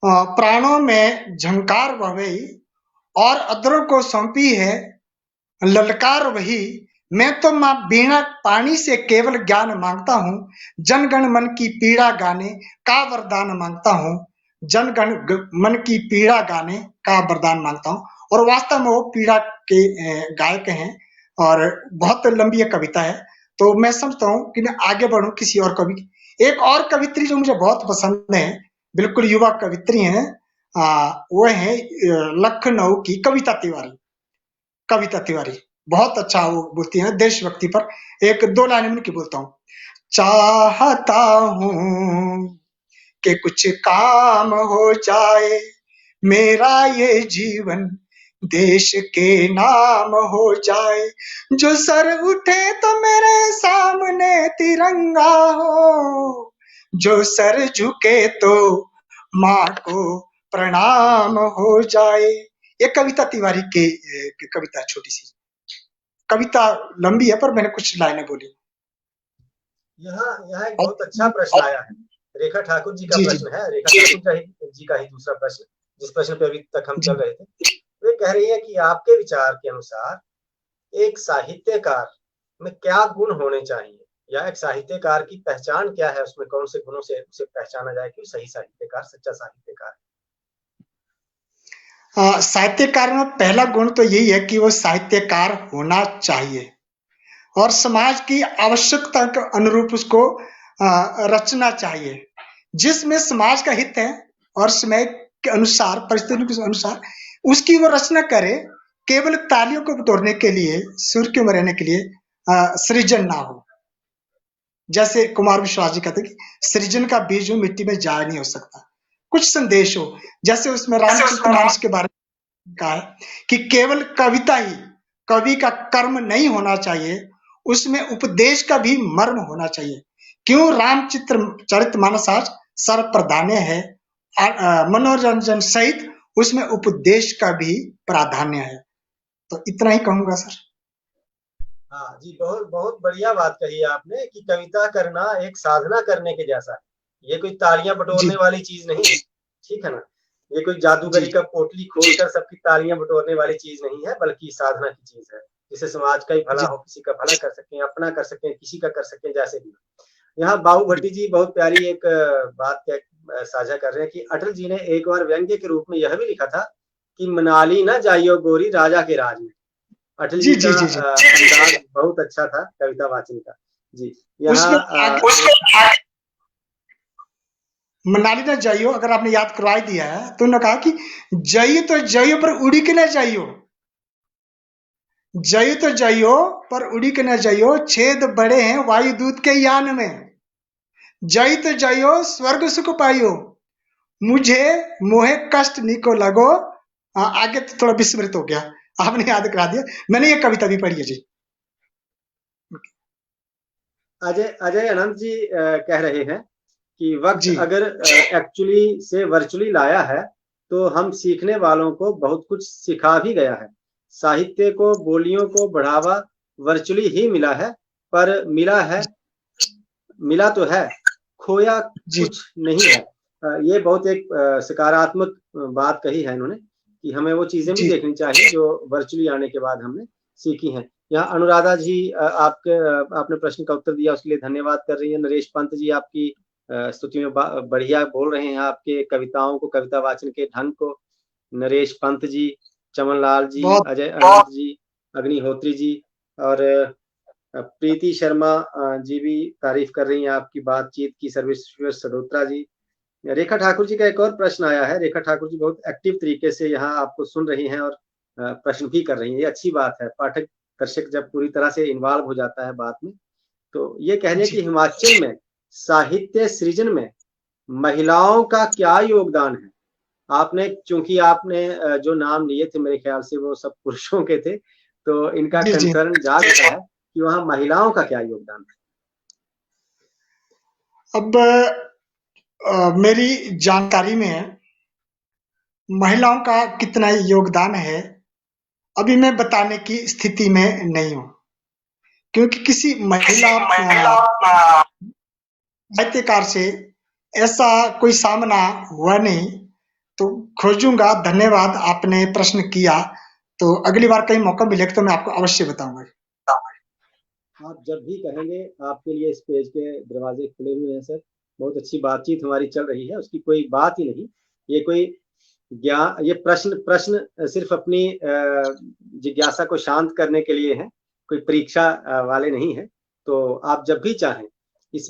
प्राणों में झंकार वही, और अदरों को सौंपी है ललकार वही। मैं तो माँ बीणा पानी से केवल ज्ञान मांगता हूँ, जनगण मन की पीड़ा गाने का वरदान मांगता हूँ। जनगण मन की पीड़ा गाने का वरदान मांगता हूँ। और वास्तव में वो पीड़ा के गायक हैं और बहुत लंबी कविता है। तो मैं समझता हूँ कि मैं आगे बढ़ूं किसी और कवि। एक और कवित्री जो मुझे बहुत पसंद है, बिल्कुल युवा कवित्री है, वो है लखनऊ की कविता तिवारी। कविता तिवारी बहुत अच्छा वो बोलती है देशभक्ति पर। एक दो लाइन में की बोलता हूँ। चाहता हूँ कि कुछ काम हो जाए, मेरा ये जीवन देश के नाम हो जाए। जो सर उठे तो मेरे सामने तिरंगा हो, जो सर झुके तो माँ को प्रणाम हो जाए। ये कविता तिवारी के कविता, छोटी सी कविता, लंबी है पर मैंने कुछ लाइनें बोली। यहाँ एक बहुत अच्छा प्रश्न आया है। रेखा ठाकुर जी का प्रश्न है। रेखा ठाकुर जी का ही दूसरा प्रश्न, जिस प्रश्न पे अभी तक हम चल रहे थे। वे कह रही है कि आपके विचार के अनुसार एक साहित्यकार में क्या गुण होने चाहिए, या एक साहित्यकार की पहचान क्या है, उसमें कौन से गुणों से उसे पहचाना जाए कि सही साहित्यकार, सच्चा साहित्यकार है? साहित्यकार में पहला गुण तो यही है कि वो साहित्यकार होना चाहिए और समाज की आवश्यकता के अनुरूप उसको रचना चाहिए, जिसमें समाज का हित है और समय के अनुसार, परिस्थितियों के अनुसार उसकी वो रचना करे। केवल तालियों को बटोरने के लिए, सुर्खियों में रहने के लिए सृजन ना हो। जैसे कुमार विश्वास जी कहते कि सृजन का बीज हो मिट्टी में जाया नहीं हो सकता, कुछ संदेश हो। जैसे उसमें रामचरितमानस के बारे में कहा है कि केवल कविता ही कवि का कर्म नहीं होना चाहिए, उसमें उपदेश का भी मर्म होना चाहिए। क्यों रामचरितमानस आज सर्वप्राधान्य है, मनोरंजन सहित उसमें उपदेश का भी प्राधान्य है। तो इतना ही कहूंगा सर। हाँ जी, बहुत बहुत बढ़िया बात कही आपने कि कविता करना एक साधना करने के जैसा है। ये कोई तालियां बटोरने वाली चीज नहीं है, ठीक है ना। ये कोई जादूगरी का पोटली खोलकर सबकी तालियां बटोरने वाली चीज नहीं है, बल्कि साधना की चीज है, जिससे समाज का ही भला हो, किसी का भला कर सकें, अपना कर सकें, किसी का कर सकें, जैसे भी। यहाँ बाबू भट्टी जी बहुत प्यारी एक बात साझा कर रहे हैं कि अटल जी ने एक बार व्यंग्य के रूप में यह भी लिखा था कि मनाली ना जाइयो गोरी राजा के राज में। अटल जी का अंदाज बहुत अच्छा था कविता वाचन का। जी, यहाँ मनाली ना जाइयो, अगर आपने याद करवा दिया है तो उन्होंने कहा कि जाइयो तो जाइयो पर उड़ी के ना जाइयो, जाइयो तो जाइयो पर उड़ी के ना जाइयो, छेद बड़े हैं वायुदूत के यान में। जाई तो जाइयो स्वर्ग सुख पाइयो, मुझे मोहे कष्ट निको लगो। आगे तो थोड़ा विस्मृत हो गया, आपने याद करा दिया। मैंने ये कविता भी पढ़ी है जी। अजय अनंत जी कह रहे हैं कि वक्त अगर एक्चुअली से वर्चुअली लाया है तो हम सीखने वालों को बहुत कुछ सिखा भी गया है। साहित्य को, बोलियों को बढ़ावा वर्चुअली ही मिला है, पर मिला तो है, खोया कुछ नहीं है। ये बहुत एक सकारात्मक बात कही है इन्होंने कि हमें वो चीजें भी देखनी चाहिए जो वर्चुअली आने के बाद हमने सीखी हैं। यहाँ अनुराधा जी आपने प्रश्न का उत्तर दिया, उसके लिए धन्यवाद कर रही है। नरेश पंत जी आपकी स्तुति में बढ़िया बोल रहे हैं, आपके कविताओं को, कविता वाचन के ढंग को। नरेश पंत जी, चमन लाल जी, अजय अनंत जी, अग्निहोत्री जी और प्रीति शर्मा जी भी तारीफ कर रही हैं आपकी बातचीत की। सर्वेश्वर सडोत्रा जी, रेखा ठाकुर जी का एक और प्रश्न आया है। रेखा ठाकुर जी बहुत एक्टिव तरीके से यहाँ आपको सुन रही हैं और प्रश्न भी कर रही हैं, ये अच्छी बात है। पाठक दर्शक जब पूरी तरह से इन्वॉल्व हो जाता है बात में, तो ये कह रहे हैं कि हिमाचल में साहित्य सृजन में महिलाओं का क्या योगदान है। आपने, चूंकि आपने जो नाम लिए थे मेरे ख्याल से वो सब पुरुषों के थे, तो इनका कंसर्न जाग रहा है कि वहां महिलाओं का क्या योगदान है। अब मेरी जानकारी में महिलाओं का कितना योगदान है अभी मैं बताने की स्थिति में नहीं हूं, क्योंकि किसी महिला साहित्यकार से ऐसा कोई सामना हुआ नहीं, तो खोजूंगा। धन्यवाद, आपने प्रश्न किया, तो अगली बार कहीं मौका मिलेगा तो मैं आपको अवश्य बताऊंगा। आप जब भी कहेंगे, आपके लिए इस पेज के दरवाजे खुले हुए हैं सर। बहुत अच्छी बातचीत हमारी चल रही है, उसकी कोई बात ही नहीं। ये कोई ये प्रश्न सिर्फ अपनी जिज्ञासा को शांत करने के लिए है, कोई परीक्षा वाले नहीं है। तो आप जब भी चाहें इस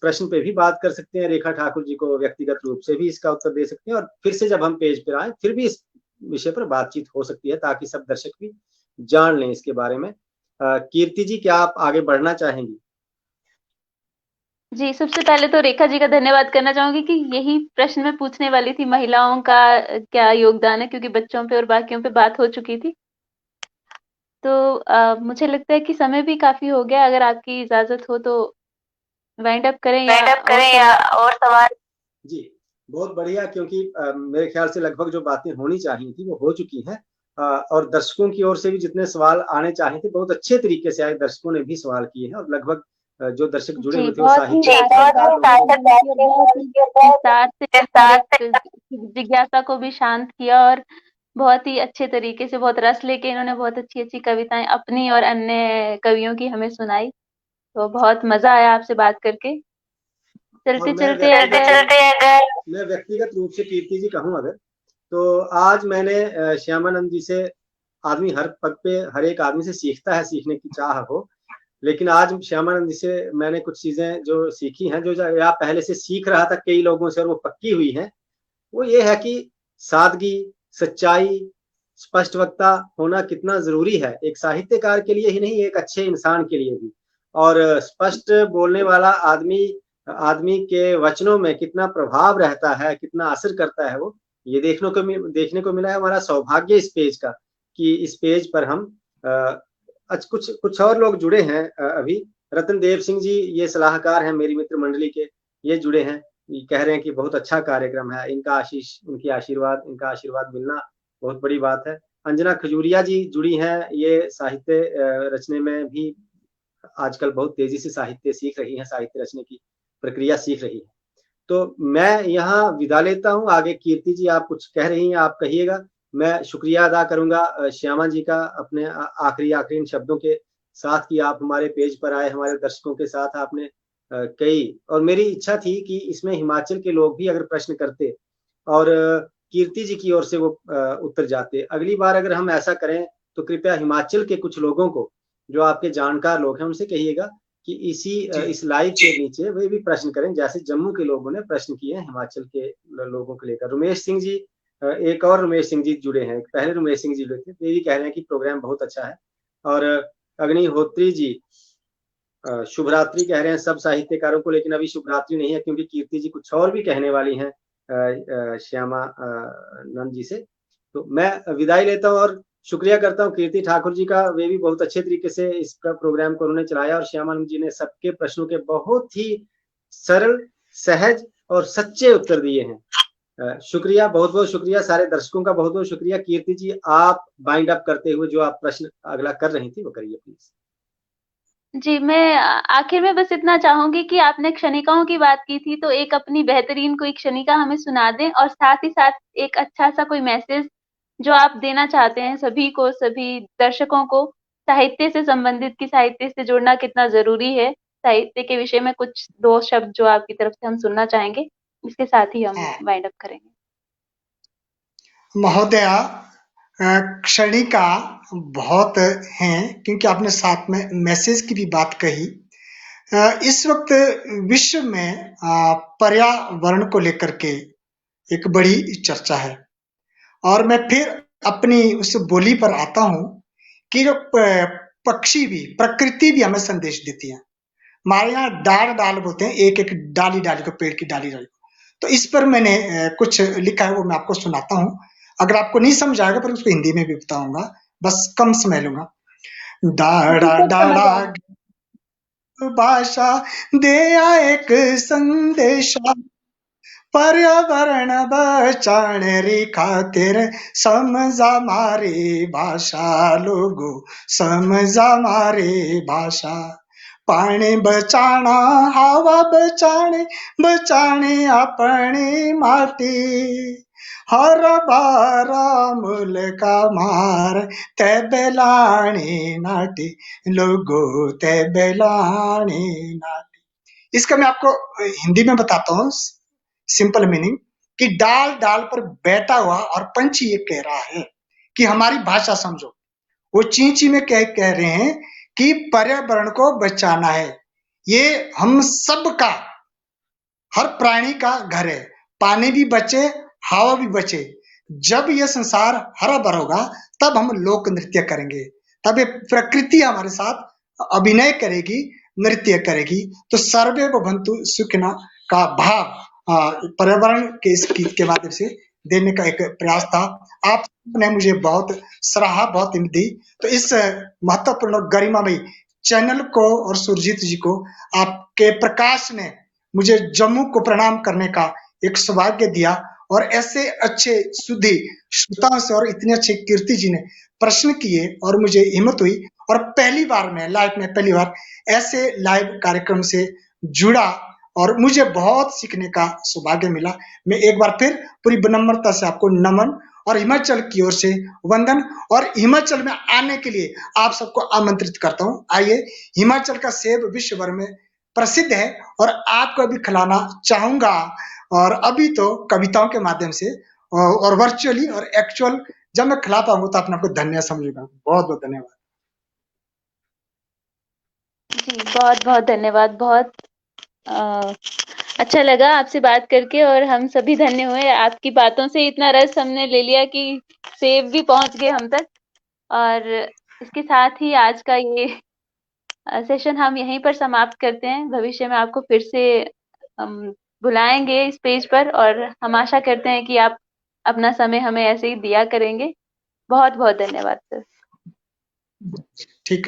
प्रश्न पे भी बात कर सकते हैं। रेखा ठाकुर जी को व्यक्तिगत रूप से भी इसका उत्तर दे सकते हैं, और फिर से जब हम पेज पर आए फिर भी इस विषय पर बातचीत हो सकती है, ताकि सब दर्शक भी जान लें इसके बारे में। कीर्ति जी, क्या आप आगे बढ़ना चाहेंगी? जी, सबसे पहले तो रेखा जी का धन्यवाद करना चाहूंगी कि यही प्रश्न मैं पूछने वाली थी, महिलाओं का क्या योगदान है, क्योंकि बच्चों पे और बाकियों पे बात हो चुकी थी। तो मुझे लगता है कि समय भी काफी हो गया, अगर आपकी इजाजत हो तो वाइंड अप करें या और सवाल। जी, बहुत बढ़िया, क्योंकि मेरे ख्याल से लगभग जो बातें होनी चाहिए थी वो हो चुकी हैं, और दर्शकों की ओर से भी जितने सवाल आने चाहिए थे बहुत अच्छे तरीके से आए। दर्शकों ने भी सवाल किए हैं, और लगभग जो दर्शक जुड़े हुए थे वो जिज्ञासा को भी शांत किया और बहुत ही अच्छे तरीके से, बहुत रस लेके इन्होंने बहुत अच्छी-अच्छी कविताएँ अपनी और अन्य कवियों की हमें सुनाई। तो बहुत मज़ा आया आपसे बात करके। और चलते-चलते अगर मैं व्यक्तिगत रूप से कीर्ति जी कहूँ अगर, तो आज मैंने श्यामानंद जी से, आदमी हर पग पे हर एक आदमी से सीखता है, सीखने की चाह हो, लेकिन आज श्यामानंद जी से मैंने कुछ चीजें जो सीखी हैं, जो या पहले से सीख रहा था कई लोगों से और वो पक्की हुई हैं, वो ये है कि सादगी, सच्चाई, स्पष्ट वक्ता होना कितना जरूरी है, एक साहित्यकार के लिए ही नहीं, एक अच्छे इंसान के लिए भी। और स्पष्ट बोलने वाला आदमी आदमी के वचनों में कितना प्रभाव रहता है, कितना असर करता है, वो ये देखने को मिला है। हमारा सौभाग्य इस पेज का कि इस पेज पर हम कुछ कुछ और लोग जुड़े हैं अभी। रतन देव सिंह जी, ये सलाहकार हैं मेरी मित्र मंडली के, ये जुड़े हैं, ये कह रहे हैं कि बहुत अच्छा कार्यक्रम है, इनका इनका आशीर्वाद मिलना बहुत बड़ी बात है। अंजना खजूरिया जी जुड़ी हैं, ये साहित्य रचने में भी आजकल बहुत तेजी से साहित्य सीख रही हैं, साहित्य रचने की प्रक्रिया सीख रही है। तो मैं यहाँ विदा लेता हूँ। आगे कीर्ति जी आप कुछ कह रही हैं, आप कहिएगा। मैं शुक्रिया अदा करूंगा श्यामा जी का अपने आखिरी इन शब्दों के साथ कि आप हमारे पेज पर आए, हमारे दर्शकों के साथ आपने कई, और मेरी इच्छा थी कि इसमें हिमाचल के लोग भी अगर प्रश्न करते और कीर्ति जी की ओर से वो उत्तर जाते। अगली बार अगर हम ऐसा करें तो कृपया हिमाचल के कुछ लोगों को, जो आपके जानकार लोग हैं, उनसे कहिएगा कि इस लाइव के नीचे वे भी प्रश्न करें, जैसे जम्मू के लोगों ने प्रश्न किए हैं हिमाचल के लोगों को लेकर। रमेश सिंह जी, एक और रमेश सिंह जी जुड़े हैं, पहले रमेश सिंह जी जुड़े थे, ये भी कह रहे हैं कि प्रोग्राम बहुत अच्छा है। और अग्निहोत्री जी शुभरात्रि कह रहे हैं सब साहित्यकारों को, लेकिन अभी शुभरात्रि नहीं है क्योंकि कीर्ति जी कुछ और भी कहने वाली हैं श्यामा नंद जी से। तो मैं विदाई लेता हूँ और शुक्रिया करता हूँ कीर्ति ठाकुर जी का, वे भी बहुत अच्छे तरीके से इस प्रोग्राम को उन्होंने चलाया और श्यामानंद जी ने सबके प्रश्नों के बहुत ही सरल, सहज और सच्चे उत्तर दिए हैं। शुक्रिया, बहुत बहुत शुक्रिया, सारे दर्शकों का बहुत बहुत शुक्रिया। कीर्ति जी आप बाइंड अप करते हुए जो आप प्रश्न अगला कर रही थी वो करिए प्लीज। जी, मैं आखिर में बस इतना चाहूंगी कि आपने क्षणिकाओं की बात की थी, तो एक अपनी बेहतरीन कोई क्षणिका हमें सुना दें, और साथ ही साथ एक अच्छा सा कोई मैसेज जो आप देना चाहते हैं सभी को, सभी दर्शकों को, साहित्य से संबंधित, कि साहित्य से जुड़ना कितना जरूरी है, साहित्य के विषय में कुछ 2 शब्द जो आपकी तरफ से हम सुनना चाहेंगे, इसके साथ ही हम वाइंड अप करेंगे। महोदया, क्षणिका बहुत हैं क्योंकि आपने साथ में मैसेज की भी बात कही। इस वक्त विश्व में पर्यावरण को लेकर के एक बड़ी चर्चा है, और मैं फिर अपनी उस बोली पर आता हूं कि जो पक्षी भी, प्रकृति भी हमें संदेश देती है। हमारे यहाँ डाल डाल बोलते हैं, एक एक डाली डाली को, पेड़ की डाली डाली को। तो इस पर मैंने कुछ लिखा है, वो मैं आपको सुनाता हूँ। अगर आपको नहीं समझ आएगा पर उसको हिंदी में भी बताऊंगा, बस कम समय लूंगा। डाड़ा डाड़ा भाषा दे एक संदेशा, पर्यावरण बचाने री खातिर समझा मारी भाषा, लोगो समझा मारी भाषा। पानी बचाना, हवा बचाने अपनी माटी, हर बारा मुल्का मार ते बेलानी नाटी, लोगो ते बेलानी नाटी। इसका मैं आपको हिंदी में बताता हूँ, सिंपल मीनिंग, कि डाल डाल पर बैठा हुआ और पंछी ये कह रहा है कि हमारी भाषा समझो। वो चींची में कह रहे हैं कि पर्यावरण को बचाना है, ये हम सब का, हर प्राणी का घर है। पानी भी बचे, हवा भी बचे। जब ये संसार हरा भरा होगा तब हम लोक नृत्य करेंगे, तब ये प्रकृति हमारे साथ अभिनय करेगी, नृत्य करेगी। तो सर्वे भवन्तु सुखिनः का भाव पर्यावरण के इस गीत के माध्यम से देने का एक प्रयास था। आपने मुझे बहुत सराहा, बहुत हिम्मत दी। तो इस महत्वपूर्ण गरिमामयी चैनल को और सुरजीत जी को, आपके प्रकाश ने मुझे जम्मू को प्रणाम करने का एक सौभाग्य दिया, और ऐसे अच्छे सुधी श्रोताओं से और इतने अच्छे कीर्ति जी ने प्रश्न किए और मुझे हिम्मत हुई, और पहली बार मैं लाइफ में पहली बार ऐसे लाइव कार्यक्रम से जुड़ा और मुझे बहुत सीखने का सौभाग्य मिला। मैं एक बार फिर पूरी विनम्रता से आपको नमन और हिमाचल की ओर से वंदन। और हिमाचल में आने के लिए आप सबको आमंत्रित करता हूँ। आइए, हिमाचल का सेब विश्व भर में प्रसिद्ध है और आपको भी खिलाना चाहूंगा। और अभी तो कविताओं के माध्यम से और वर्चुअली और एक्चुअल जब मैं खिला पाऊंगा तो अपने आपको धन्य समझूंगा। बहुत बहुत धन्यवाद। जी, बहुत बहुत धन्यवाद। बहुत अच्छा लगा आपसे बात करके और हम सभी धन्य हुए। आपकी बातों से इतना रस हमने ले लिया कि सेब भी पहुंच गए हम तक। और इसके साथ ही आज का ये सेशन हम यहीं पर समाप्त करते हैं। भविष्य में आपको फिर से हम बुलाएंगे इस पेज पर और हम आशा करते हैं कि आप अपना समय हमें ऐसे ही दिया करेंगे। बहुत बहुत धन्यवाद सर। ठीक है।